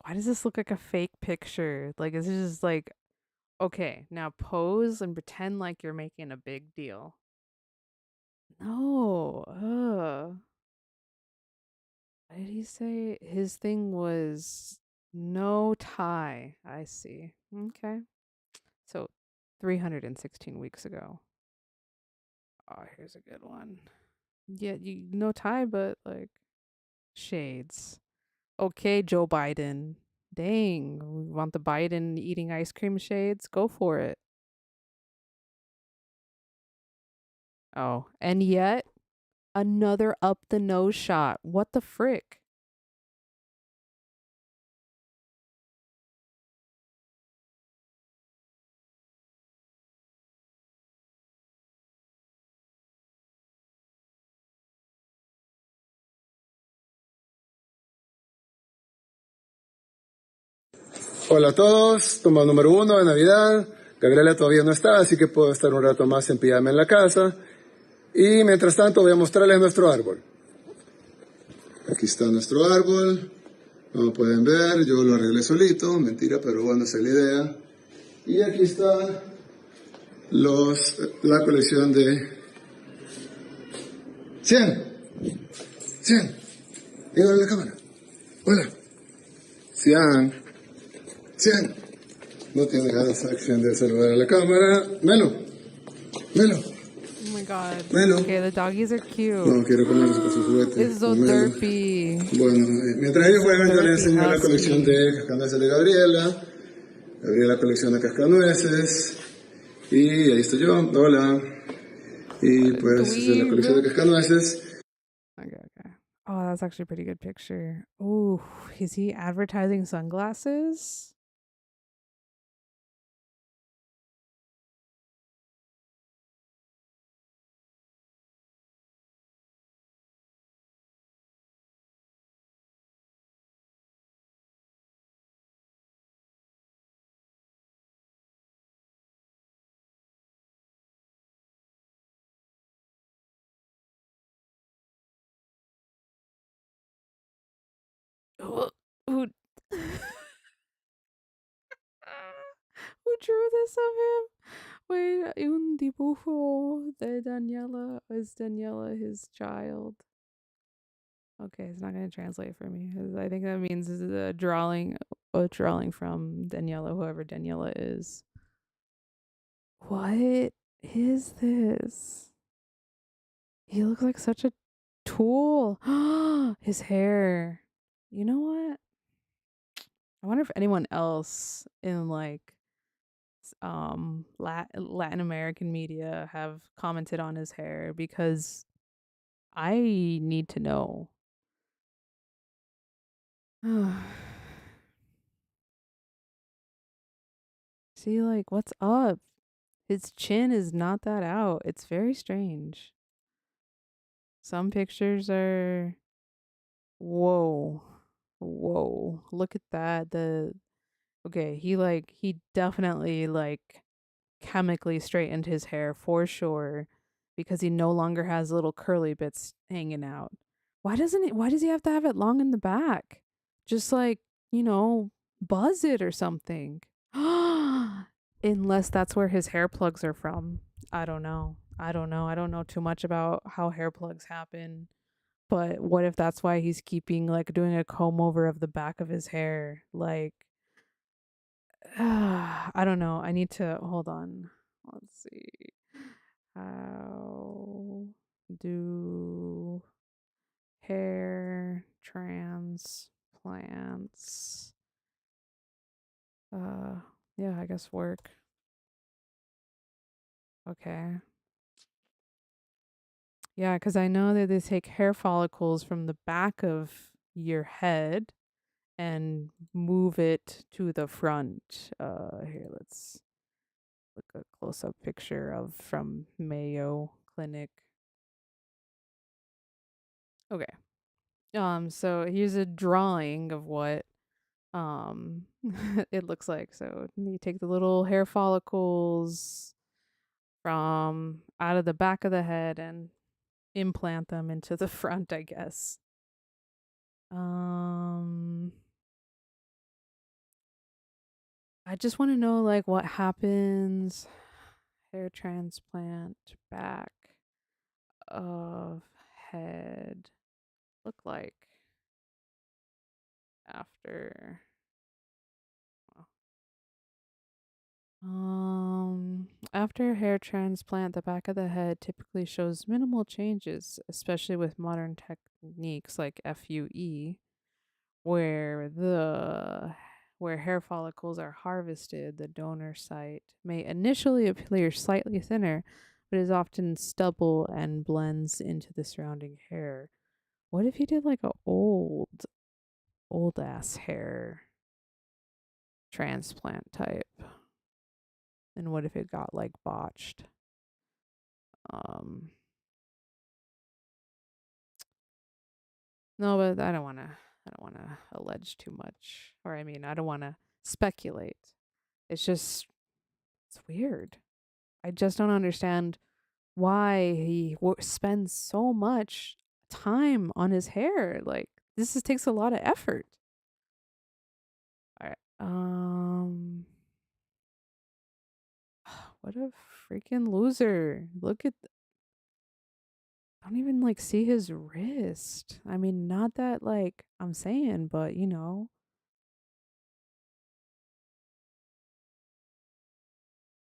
Speaker 1: Why does this look like a fake picture? Like, is it just like, okay, now pose and pretend like you're making a big deal. No. What did he say? His thing was no tie. I see. Okay. So 316 weeks ago. Oh, here's a good one. Yeah, no tie, but like shades. Okay, Joe Biden. Dang, we want the Biden eating ice cream shades? Go for it. Oh, and yet another up the nose shot. What the frick?
Speaker 11: Hola a todos, toma número 1 de Navidad. Gabriela todavía no está, así que puedo estar un rato más en pijama en la casa. Y mientras tanto voy a mostrarles nuestro árbol. Aquí está nuestro árbol. Como pueden ver, yo lo arreglé solito. Mentira, pero bueno, esa es la idea. Y aquí está la colección de 100. Díganle a la cámara. Hola. 100. No tiene ganas de saludar a la cámara. Melo.
Speaker 1: Oh my god.
Speaker 11: Melo.
Speaker 1: Okay, the doggies are cute.
Speaker 11: No, quiero ponerlos con sus juguetes.
Speaker 1: It's so derpy.
Speaker 11: Bueno, mientras ellos juegan, yo les enseño la colección de cascanueces de Gabriela. Gabriela colecciona cascanueces. Y ahí estoy yo. Hola. Y pues es la colección de cascanueces.
Speaker 1: Okay. Oh, that's actually a pretty good picture. Ooh, is he advertising sunglasses? Who who drew this of him? Wait, un dibujo de Daniela. Is Daniela his child? Okay, it's not going to translate for me. I think that means a drawing from Daniela, whoever Daniela is. What is this? He looks like such a Tool. His hair. You know what? I wonder if anyone else in like Latin American media have commented on his hair because I need to know. See, like, what's up? His chin is not that out. It's very strange. Some pictures are whoa. Whoa. Look at that. Okay, he definitely like chemically straightened his hair for sure because he no longer has little curly bits hanging out. Why does he have to have it long in the back? Just like, buzz it or something. Unless that's where his hair plugs are from. I don't know. I don't know too much about how hair plugs happen. But what if that's why he's keeping like doing a comb over of the back of his hair? Like I don't know. I need to hold on. Let's see. How do hair transplants yeah, I guess work. Okay. Yeah, because I know that they take hair follicles from the back of your head and move it to the front. Here, let's look a close-up picture of from Mayo Clinic. Okay. So here's a drawing of what it looks like. So you take the little hair follicles from out of the back of the head and implant them into the front, I guess. I just want to know like what happens hair transplant back of head look like after after hair transplant, the back of the head typically shows minimal changes, especially with modern techniques like FUE, where where hair follicles are harvested. The donor site may initially appear slightly thinner, but is often stubble and blends into the surrounding hair. What if he did like a old ass hair transplant type? And what if it got like botched? No, but I don't want to allege too much, or I mean, I don't want to speculate. It's just it's weird. I just don't understand why he spends so much time on his hair. Like takes a lot of effort. All right. What a freaking loser. Look at I don't even like see his wrist. I mean, not that like I'm saying, but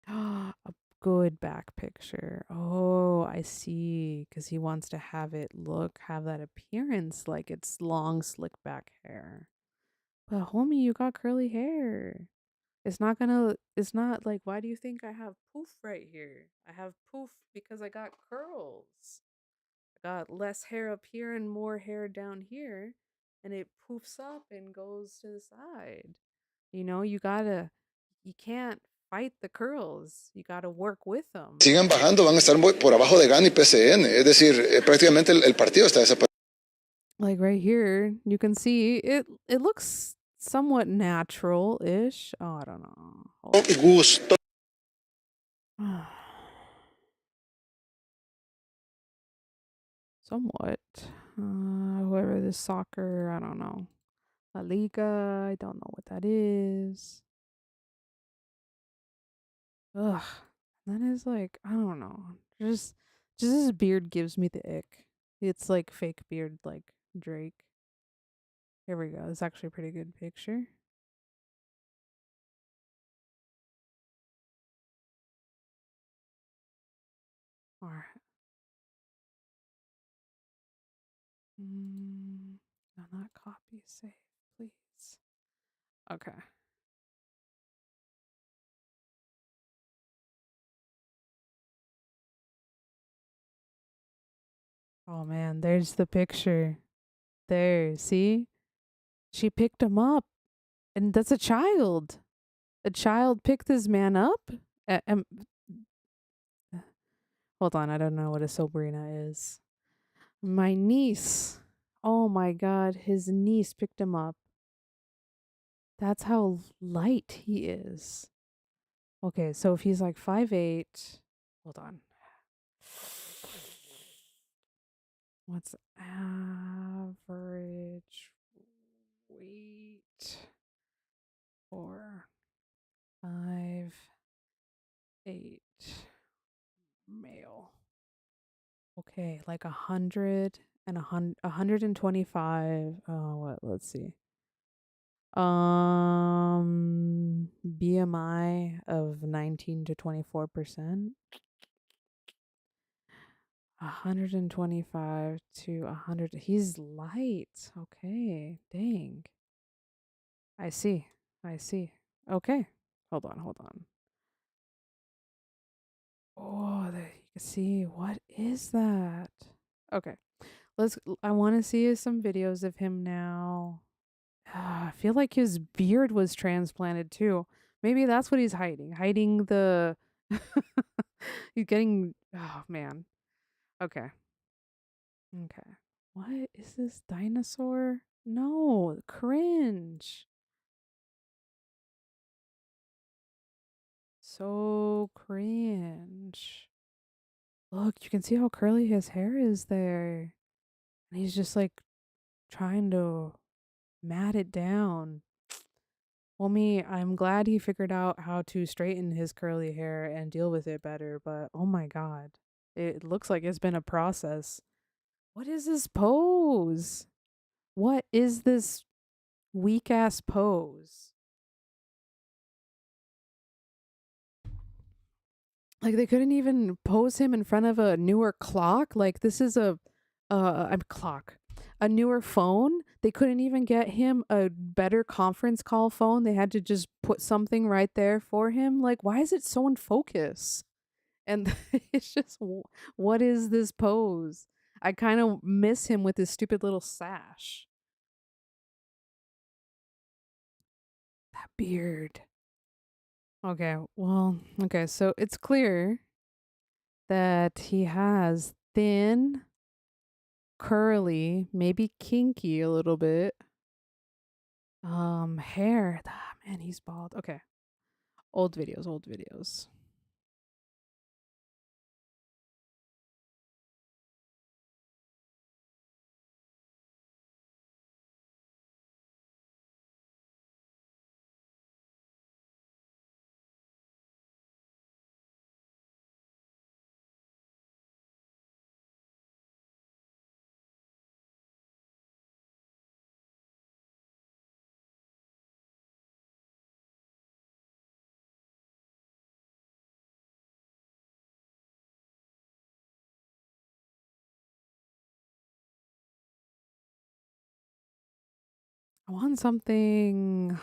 Speaker 1: a good back picture. Oh, I see. Because he wants to have that appearance like it's long, slick back hair. But homie, you got curly hair. It's not like, why do you think I have poof right here? I have poof because I got curls. I got less hair up here and more hair down here, and it poofs up and goes to the side. You can't fight the curls. You gotta work with them.
Speaker 11: Sigan bajando, van a estar por abajo de GAN y PCN. Es decir, prácticamente el partido está desaparecido.
Speaker 1: Like right here, you can see it looks somewhat natural-ish. Oh, I don't know.
Speaker 11: Gusto.
Speaker 1: Somewhat. Whoever this soccer, I don't know. La Liga, I don't know what that is. Ugh. That is like, I don't know. Just his beard gives me the ick. It's like fake beard like Drake. Here we go. It's actually a pretty good picture. Alright. No, not copy, save, please. Okay. Oh man, there's the picture. There, see? She picked him up. And that's a child. A child picked this man up? Hold on, I don't know what a sobrina is. My niece. Oh my god, his niece picked him up. That's how light he is. Okay, so if he's like 5'8", hold on. What's average weight for 5'8" male? Okay, like 100 and 125. What? Let's see. BMI of 19 to 24%. 125 to 100. He's light. Okay, dang. I see. Okay, hold on. Oh, there you can see. What is that? Okay, I want to see some videos of him now. I feel like his beard was transplanted too. Maybe that's what he's hiding. Hiding the. He's getting. Oh man. Okay. What is this dinosaur? No, cringe. So cringe. Look, you can see how curly his hair is there. And he's just like trying to mat it down. Well, I'm glad he figured out how to straighten his curly hair and deal with it better, but oh my god. It looks like it's been a process. What is this pose? What is this weak ass pose? Like they couldn't even pose him in front of a newer clock. Like this is a newer phone. They couldn't even get him a better conference call phone. They had to just put something right there for him. Like why is it so in focus? And it's just what is this pose? I kind of miss him with his stupid little sash. That beard. Okay, so it's clear that he has thin, curly, maybe kinky a little bit, hair. Man, he's bald. Okay. Old videos. I want something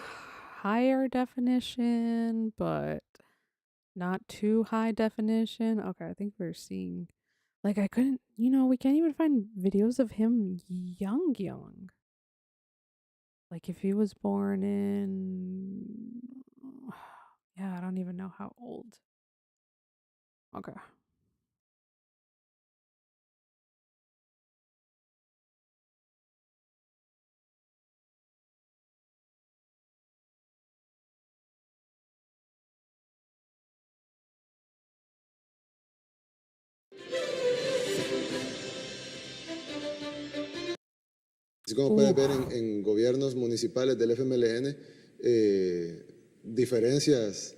Speaker 1: higher definition, but not too high definition. Okay, I think we're seeing like I couldn't, we can't even find videos of him young. Like if he was born in yeah, I don't even know how old. Okay.
Speaker 11: Así como puedes ver en gobiernos municipales del FMLN, diferencias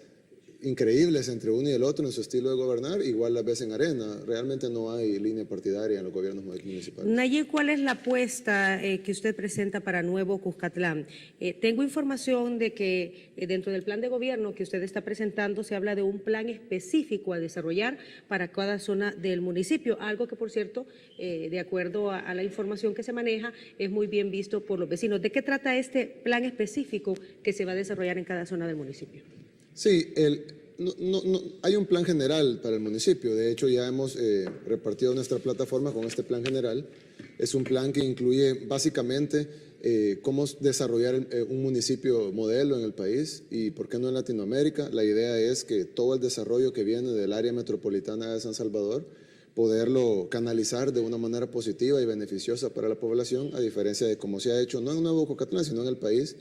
Speaker 11: increíbles entre uno y el otro en su estilo de gobernar, igual las ves en arena. Realmente no hay línea partidaria en los gobiernos municipales.
Speaker 20: Nayib, ¿cuál es la apuesta que usted presenta para Nuevo Cuscatlán? Tengo información de que dentro del plan de gobierno que usted está presentando se habla de un plan específico a desarrollar para cada zona del municipio, algo que, por cierto, de acuerdo a la información que se maneja, es muy bien visto por los vecinos. ¿De qué trata este plan específico que se va a desarrollar en cada zona del municipio?
Speaker 11: Sí, hay un plan general para el municipio. De hecho, ya hemos repartido nuestra plataforma con este plan general. Es un plan que incluye básicamente cómo desarrollar un municipio modelo en el país y por qué no en Latinoamérica. La idea es que todo el desarrollo que viene del área metropolitana de San Salvador, poderlo canalizar de una manera positiva y beneficiosa para la población, a diferencia de cómo se ha hecho no en Nuevo Cuscatlán, sino en el país,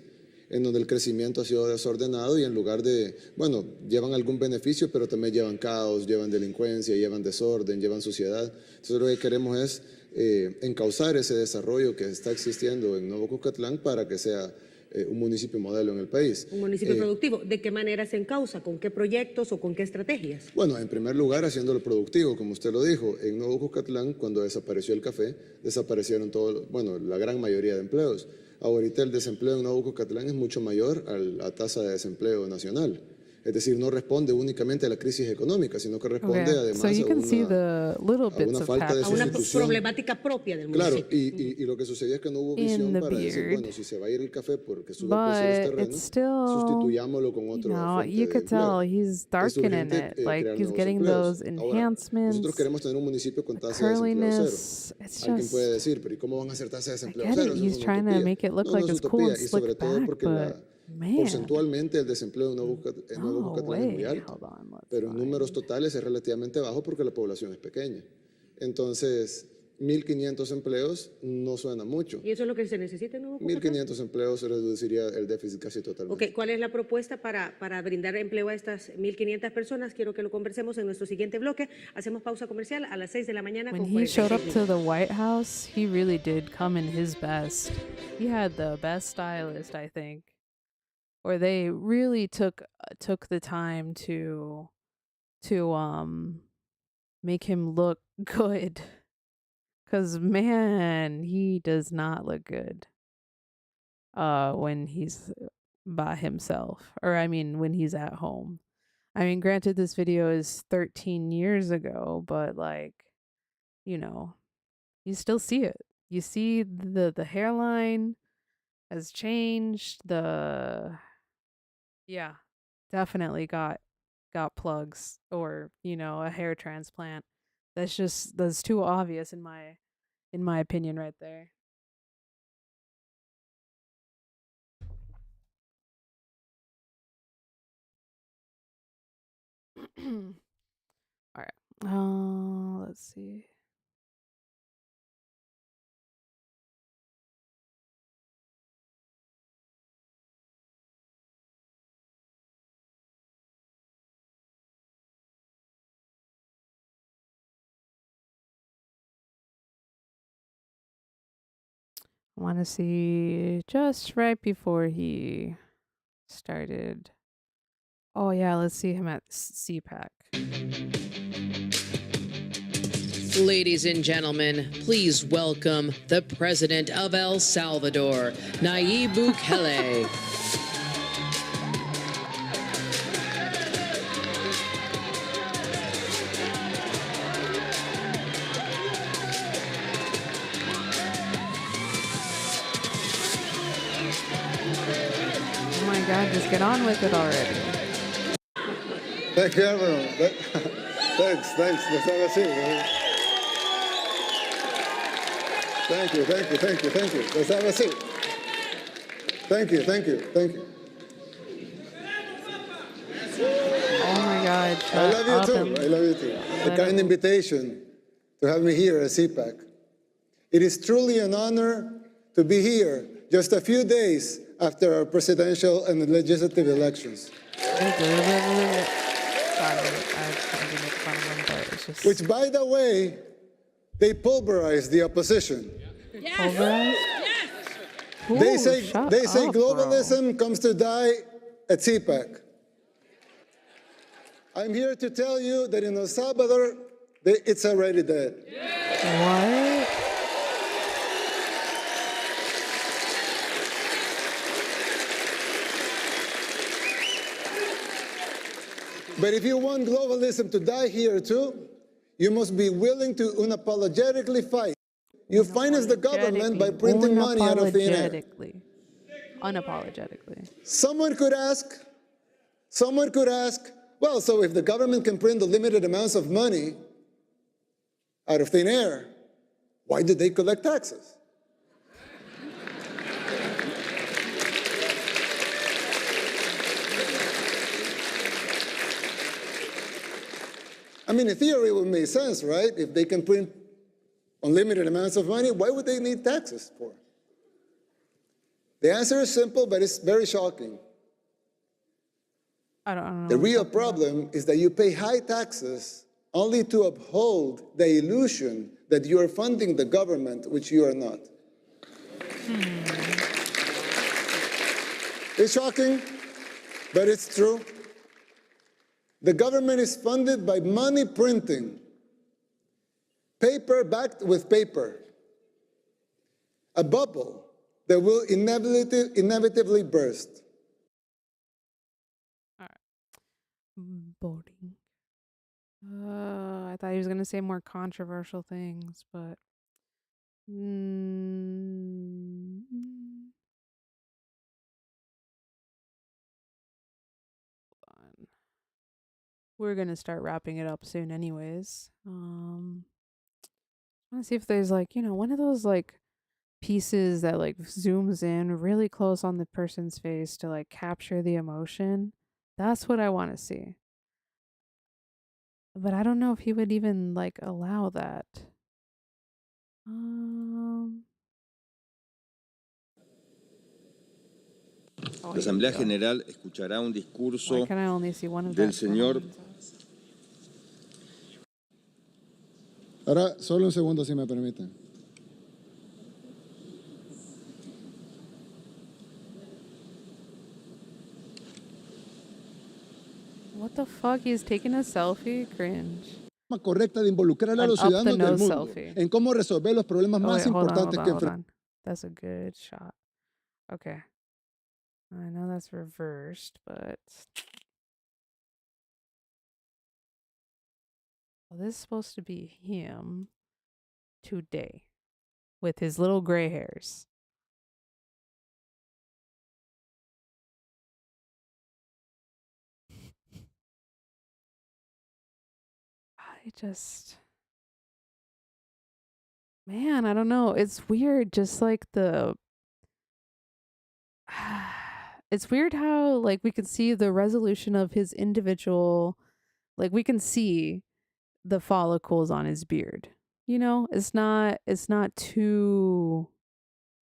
Speaker 11: en donde el crecimiento ha sido desordenado y en lugar de, bueno, llevan algún beneficio, pero también llevan caos, llevan delincuencia, llevan desorden, llevan suciedad. Entonces lo que queremos es encauzar ese desarrollo que está existiendo en Nuevo Cuscatlán para que sea un municipio modelo en el país.
Speaker 20: Un municipio productivo. ¿De qué manera se encausa? ¿Con qué proyectos o con qué estrategias?
Speaker 11: Bueno, en primer lugar, haciéndolo productivo, como usted lo dijo. En Nuevo Cuscatlán, cuando desapareció el café, desaparecieron la gran mayoría de empleos. Ahorita el desempleo en Nuevo Cuscatlán es mucho mayor a la tasa de desempleo nacional. Es decir, no responde únicamente a la crisis económica, sino que responde además a una falta de sustitución.
Speaker 20: A una problemática propia del municipio.
Speaker 11: Claro, y lo que sucedió es que no hubo visión para decir, bueno, si se va a ir el café porque sube el precio de los terrenos, sustituyámoslo con otro fuente de empleo.
Speaker 1: He's darkening it, like he's getting those enhancements.
Speaker 11: Nosotros queremos tener un municipio con tasa de desempleo cero. Alguien puede decir, pero ¿y cómo van a hacer tasa de desempleo cero?
Speaker 1: He's trying to make it look like it's cool and slick back, but
Speaker 11: porcentualmente el desempleo en Nuevo Cuscatlán es muy alto, pero en números totales es relativamente bajo porque la población es pequeña. Entonces, 1.500 empleos no suena mucho.
Speaker 20: ¿Y eso es lo que se necesita en Nuevo Cuscatlán?
Speaker 11: 1.500 empleos reduciría el déficit casi totalmente.
Speaker 20: Okay, ¿cuál es la propuesta para brindar empleo a estas 1.500 personas? Quiero que lo conversemos en nuestro siguiente bloque. Hacemos pausa comercial a las 6 de la mañana.
Speaker 1: When he showed up to the White House, he really did come in his best. He had the best stylist, I think. Or they really took the time to make him look good. 'Cause man, he does not look good when he's by himself, or I mean when he's at home. I mean, granted this video is 13 years ago, but like, you know, you still see it. You see the hairline has changed. Yeah, definitely got plugs or, you know, a hair transplant. That's too obvious in my opinion right there. All right. Let's see. I want to see just right before he started. Oh yeah, let's see him at CPAC.
Speaker 21: Ladies and gentlemen, please welcome the President of El Salvador, Nayib Bukele.
Speaker 1: Oh my God, just get on with it already.
Speaker 11: Thank you, everyone. Thanks. Let's have a seat. Thank you. Let's have a seat. Thank you.
Speaker 1: Oh my God.
Speaker 11: I love you too. A kind invitation to have me here at CPAC. It is truly an honor to be here just a few days after our presidential and legislative elections. Which, by the way, they pulverized the opposition.
Speaker 1: Yes.
Speaker 11: They say globalism comes to die at CPAC. I'm here to tell you that in El Salvador, it's already dead.
Speaker 1: What?
Speaker 11: But if you want globalism to die here too, you must be willing to unapologetically fight. You finance the government by printing money out of thin air.
Speaker 1: Unapologetically.
Speaker 11: Someone could ask, well, so if the government can print the limited amounts of money out of thin air, why did they collect taxes? I mean, in theory, it would make sense, right? If they can print unlimited amounts of money, why would they need taxes for? The answer is simple, but it's very shocking.
Speaker 1: I don't know.
Speaker 11: The real problem is that you pay high taxes only to uphold the illusion that you are funding the government, which you are not. It's shocking, but it's true. The government is funded by money printing, paper backed with paper, a bubble that will inevitably burst.
Speaker 1: All right. Boring. I thought he was going to say more controversial things, but... We're going to start wrapping it up soon anyways. I want to see if there's like, one of those like pieces that like zooms in really close on the person's face to like capture the emotion. That's what I want to see. But I don't know if he would even like allow that.
Speaker 3: La Asamblea General escuchará un discurso del señor.
Speaker 11: Ahora, solo un segundo, si me permiten.
Speaker 1: What the fuck? He's taking a selfie? Cringe.
Speaker 11: Correcta de involucrar a los ciudadanos del mundo en cómo resolver los problemas más importantes que enfrentamos.
Speaker 1: That's a good shot. Okay. I know that's reversed, but... Well, this is supposed to be him today with his little gray hairs. Man, I don't know. It's weird. Just like it's weird how like we can see the resolution of his individual, like we can see the follicles on his beard. It's not too,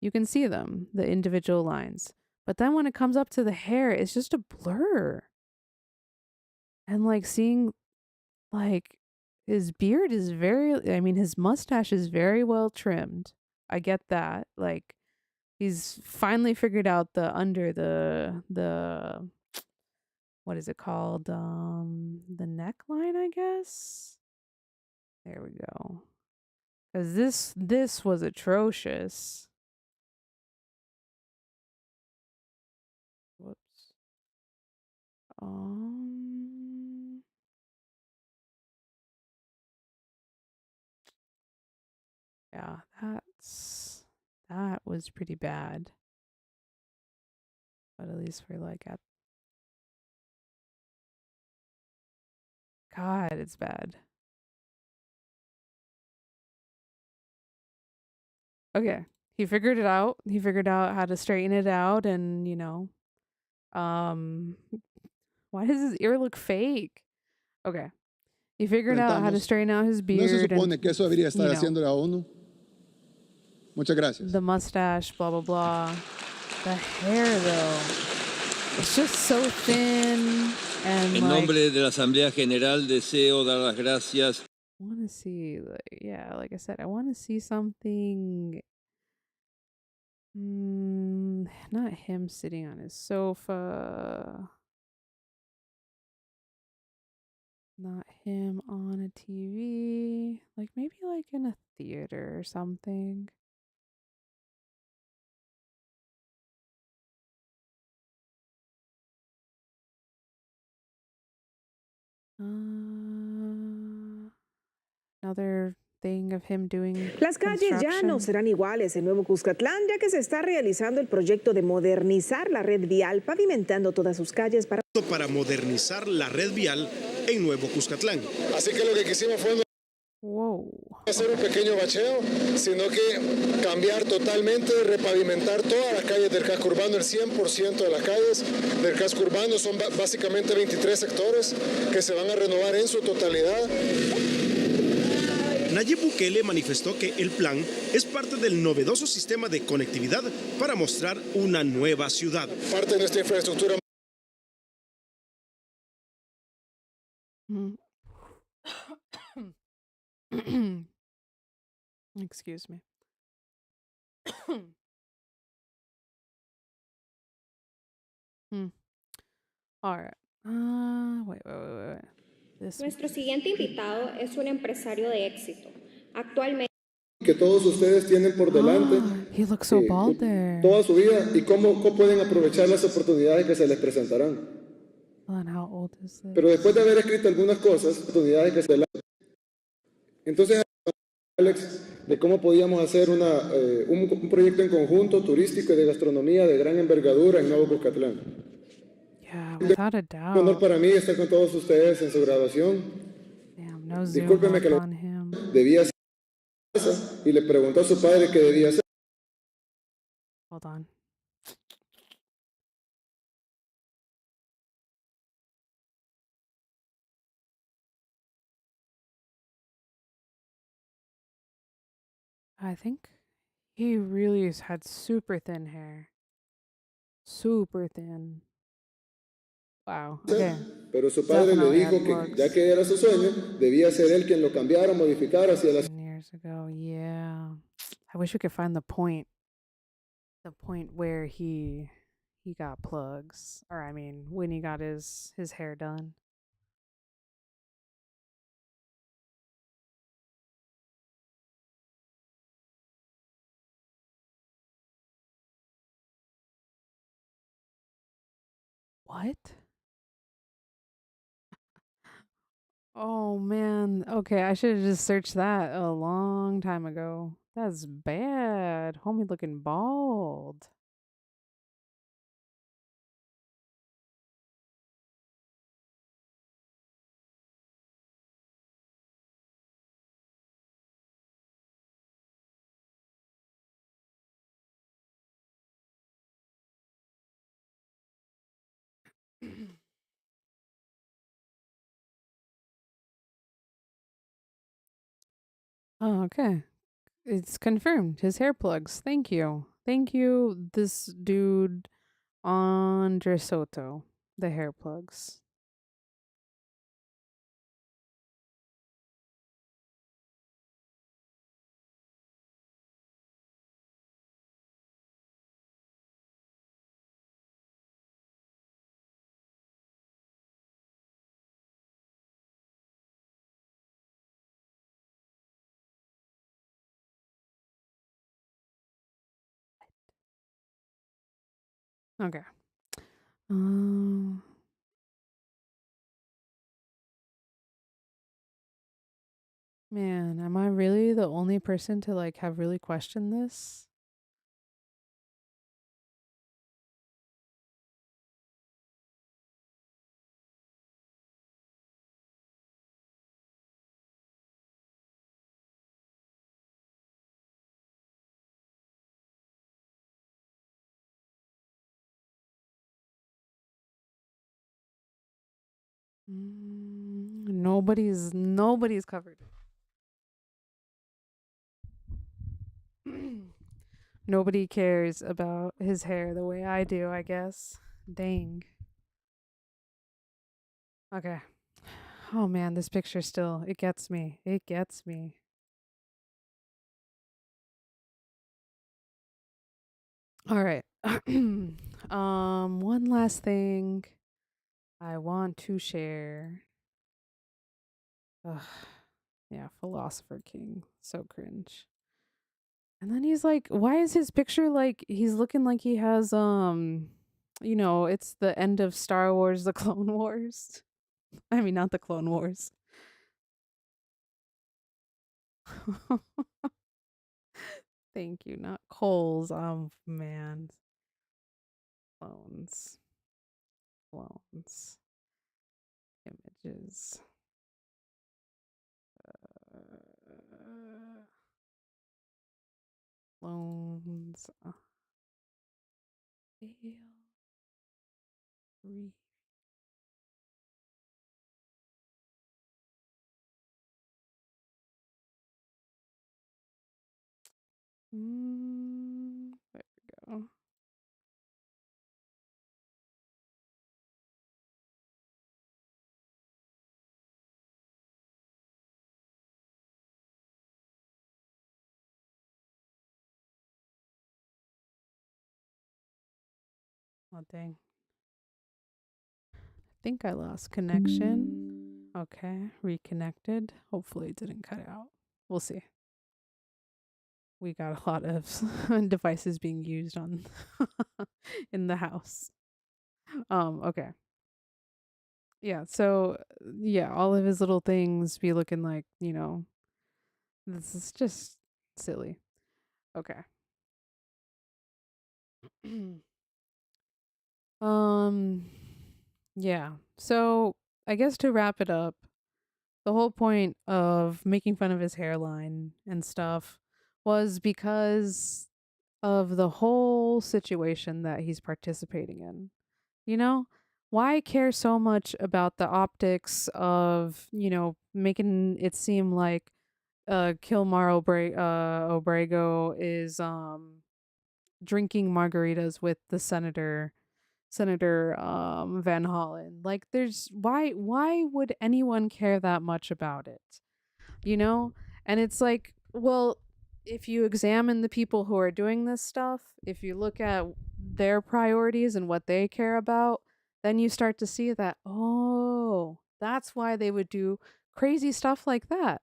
Speaker 1: you can see them, the individual lines. But then when it comes up to the hair, it's just a blur. And like seeing like his beard is his mustache is very well trimmed. I get that. Like he's finally figured out the what is it called? The neckline, I guess. There we go. Cuz this was atrocious. Whoops. Yeah, that was pretty bad. But at least we're like at... God, it's bad. Okay. He figured it out. He figured out how to straighten it out and, why does his ear look fake? Okay. He figured out how to straighten out his beard.
Speaker 11: ¿No se supone que eso debería estar haciendo la ONU? Muchas gracias.
Speaker 1: The mustache, blah, blah, blah. The hair, though. It's just so thin and
Speaker 3: En nombre de la Asamblea General deseo dar las gracias.
Speaker 1: I want to see, like I said, I want to see something. Not him sitting on his sofa. Not him on a TV. Like maybe like in a theater or something. Another thing of him doing
Speaker 5: Las calles ya no serán iguales en Nuevo Cuscatlán, ya que se está realizando el proyecto de modernizar la red vial, pavimentando todas sus calles
Speaker 22: para modernizar la red vial en Nuevo Cuscatlán.
Speaker 11: Así que lo que quisimos fue no hacer un pequeño bacheo, sino que cambiar totalmente, repavimentar todas las calles del casco urbano, el 100% de las calles del casco urbano. Son básicamente 23 sectores que se van a renovar en su totalidad.
Speaker 22: Nayib Bukele manifestó que el plan es parte del novedoso sistema de conectividad para mostrar una nueva ciudad.
Speaker 11: Parte de nuestra infraestructura.
Speaker 1: Excuse me. All right. Wait.
Speaker 23: Nuestro siguiente invitado es un empresario de éxito. Actualmente
Speaker 11: Que todos ustedes tienen por delante
Speaker 1: he looks so bald there.
Speaker 11: Toda su vida y cómo pueden aprovechar las oportunidades que se les presentarán.
Speaker 1: How old is this?
Speaker 11: Pero después de haber escrito algunas cosas, oportunidades que se les... Entonces, Alex, de cómo podíamos hacer un proyecto en conjunto turístico y de gastronomía de gran envergadura en Nuevo Cuscatlán.
Speaker 1: Yeah, without a doubt.
Speaker 11: Es un honor para mí estar con todos ustedes en su graduación.
Speaker 1: Damn, no
Speaker 11: Discúlpeme que
Speaker 1: on him.
Speaker 11: Debía hacer y le preguntó a su padre qué debía hacer.
Speaker 1: Hold on. I think he really had super thin hair. Super thin. Wow. Okay.
Speaker 11: Pero su padre le dijo que ya que era su sueño, debía ser él quien lo cambiara, modificara hacia las...
Speaker 1: Years ago, yeah. I wish we could find the point where he got plugs, or I mean, when he got his hair done. What? Oh man. Okay, I should have just searched that a long time ago. That's bad. Homie looking bald. Oh, okay. It's confirmed. His hair plugs. Thank you. Thank you, this dude, Andre Soto. The hair plugs. Okay. Man, am I really the only person to like have really questioned this? Nobody's covered. Nobody cares about his hair the way I do, I guess. Dang. Okay. Oh man, this picture still, it gets me. It gets me. All right. One last thing I want to share. Ugh. Yeah, philosopher king. So cringe. And then he's like, why is his picture like he's looking like he has it's the end of Star Wars, the Clone Wars. I mean, not the Clone Wars. Thank you, not Coles. Oh man. Clones. Clones. Images. Clones. Fail. Re- there we go. Oh dang. I think I lost connection. Okay, reconnected. Hopefully it didn't cut out. We'll see. We got a lot of devices being used on in the house. Okay. Yeah, so yeah, all of his little things be looking like, this is just silly. Okay. um yeah. So, I guess to wrap it up, the whole point of making fun of his hairline and stuff was because of the whole situation that he's participating in. You know, why care so much about the optics of, making it seem like Kilmar Obrego is drinking margaritas with the Senator Van Hollen. Like there's why would anyone care that much about it? You know? And it's like, well, if you examine the people who are doing this stuff, if you look at their priorities and what they care about, then you start to see that, oh, that's why they would do crazy stuff like that.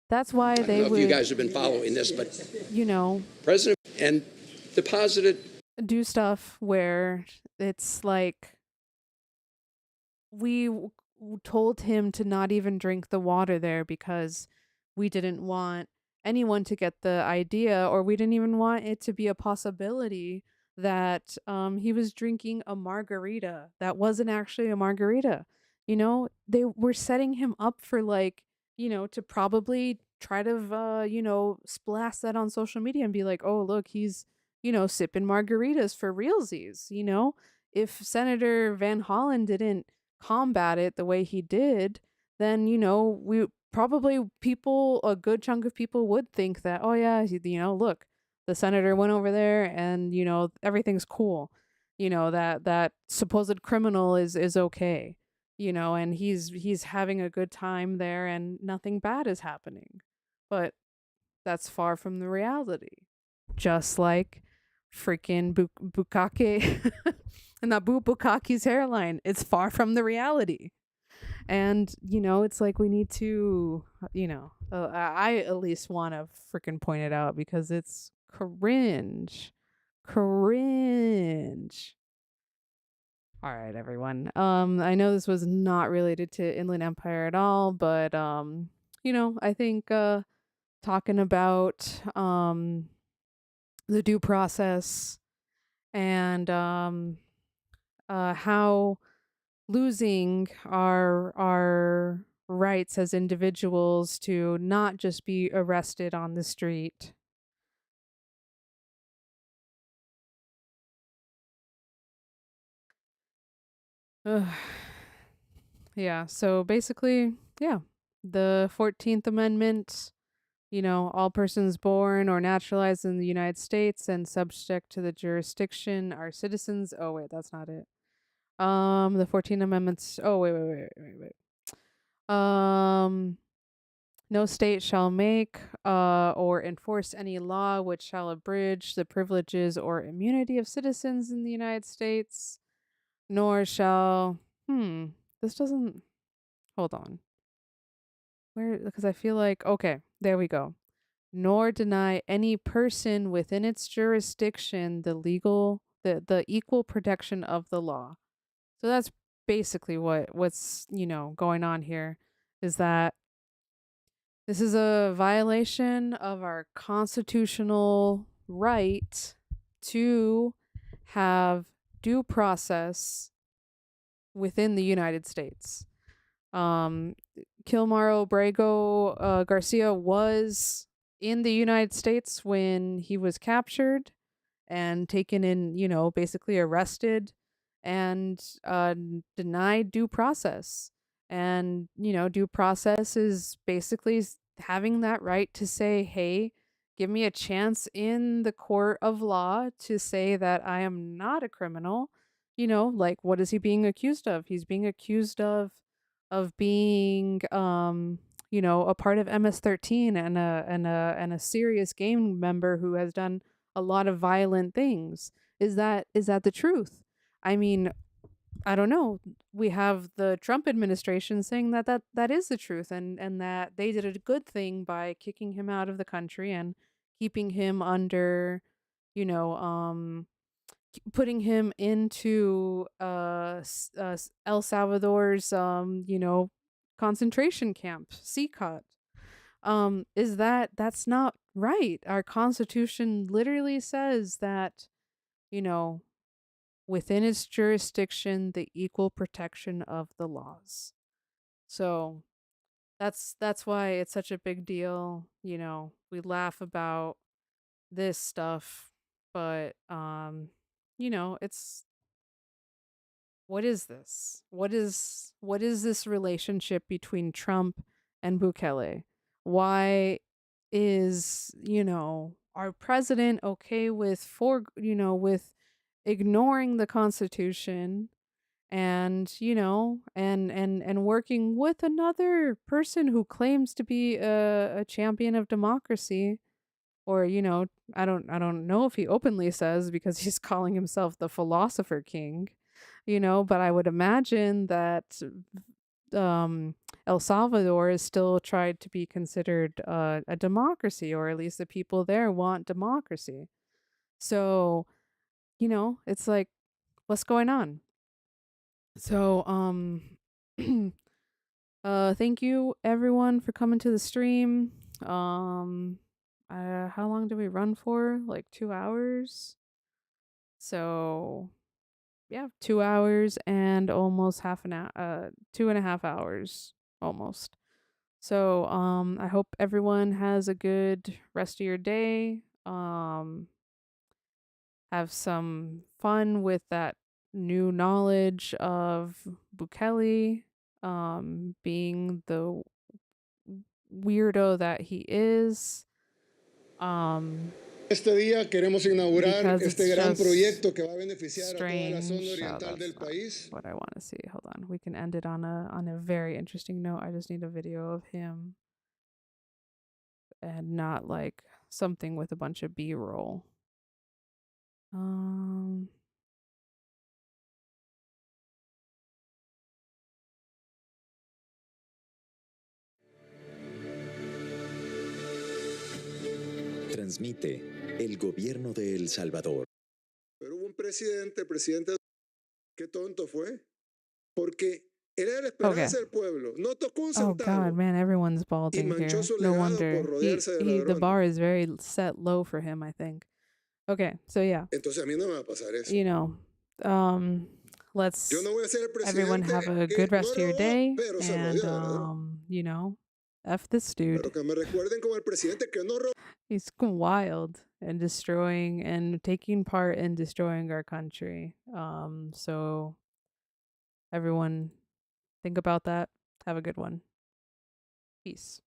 Speaker 1: That's why
Speaker 6: I don't
Speaker 1: they
Speaker 6: know if
Speaker 1: would,
Speaker 6: you guys have been following this, but President and deposited
Speaker 1: do stuff where it's like we told him to not even drink the water there because we didn't want anyone to get the idea, or we didn't even want it to be a possibility that he was drinking a margarita that wasn't actually a margarita. They were setting him up for like, to probably try to splash that on social media and be like, oh look, he's sipping margaritas for realsies. If Senator Van Hollen didn't combat it the way he did, then we probably a good chunk of people would think that, oh yeah, look, the senator went over there and everything's cool. That supposed criminal is okay. And he's having a good time there and nothing bad is happening. But that's far from the reality. Just like freaking Bukake and that Bukaki's hairline. It's far from the reality. And, it's like we need to, I at least want to freaking point it out because it's cringe. Cringe. All right, everyone. I know this was not related to Inland Empire at all, but, I think talking about the due process and how losing our rights as individuals to not just be arrested on the street. Ugh. Yeah, so basically, yeah, the 14th Amendment, all persons born or naturalized in the United States and subject to the jurisdiction are citizens. Oh wait, that's not it. The 14th Amendments. Oh wait. No state shall make or enforce any law which shall abridge the privileges or immunity of citizens in the United States, nor shall. This doesn't. Hold on. Where, because I feel like, okay, there we go. Nor deny any person within its jurisdiction the equal protection of the law. So that's basically what's, going on here, is that this is a violation of our constitutional right to have due process within the United States. Kilmaro Brego Garcia was in the United States when he was captured and taken in, basically arrested and denied due process. And, due process is basically having that right to say, hey, give me a chance in the court of law to say that I am not a criminal. Like, what is he being accused of? He's being accused of being a part of MS-13 and a serious gang member who has done a lot of violent things. Is that the truth? I mean, I don't know. We have the Trump administration saying that is the truth, and that they did a good thing by kicking him out of the country and keeping him under, putting him into El Salvador's concentration camp, CCOT. Is that's not right. Our constitution literally says that, you know, within its jurisdiction, the equal protection of the laws. So that's why it's such a big deal. We laugh about this stuff, but it's, what is this? What is this relationship between Trump and Bukele? Why is, our president okay with with ignoring the Constitution and, and working with another person who claims to be a champion of democracy? Or, I don't know if he openly says, because he's calling himself the philosopher king, but I would imagine that El Salvador is still tried to be considered a democracy, or at least the people there want democracy. So, it's like, what's going on? So, thank you everyone for coming to the stream. How long do we run for? Like 2 hours? So, yeah, 2 hours and almost half an hour, 2.5 hours almost. So, I hope everyone has a good rest of your day. Have some fun with that new knowledge of Bukele, being the weirdo that he is.
Speaker 11: Este día queremos inaugurar este gran proyecto que va a beneficiar
Speaker 1: a
Speaker 11: toda la zona oriental del país.
Speaker 1: What I want to see. Hold on. We can end it on a very interesting note. I just need a video of him and not like something with a bunch of B-roll.
Speaker 7: Transmite el gobierno de El Salvador.
Speaker 11: Pero hubo un presidente, qué tonto fue, porque era la esperanza del pueblo. No tocó un centavo.
Speaker 1: Oh God, man, everyone's balding here. No wonder. The bar is very set low for him, I think. Okay, so yeah.
Speaker 11: Entonces a mí no me va a pasar eso.
Speaker 1: Let's everyone have a good rest of your day, and F this dude.
Speaker 11: Pero que me recuerden como el presidente que no robó.
Speaker 1: He's wild and destroying and taking part in destroying our country. So everyone think about that. Have a good one. Peace.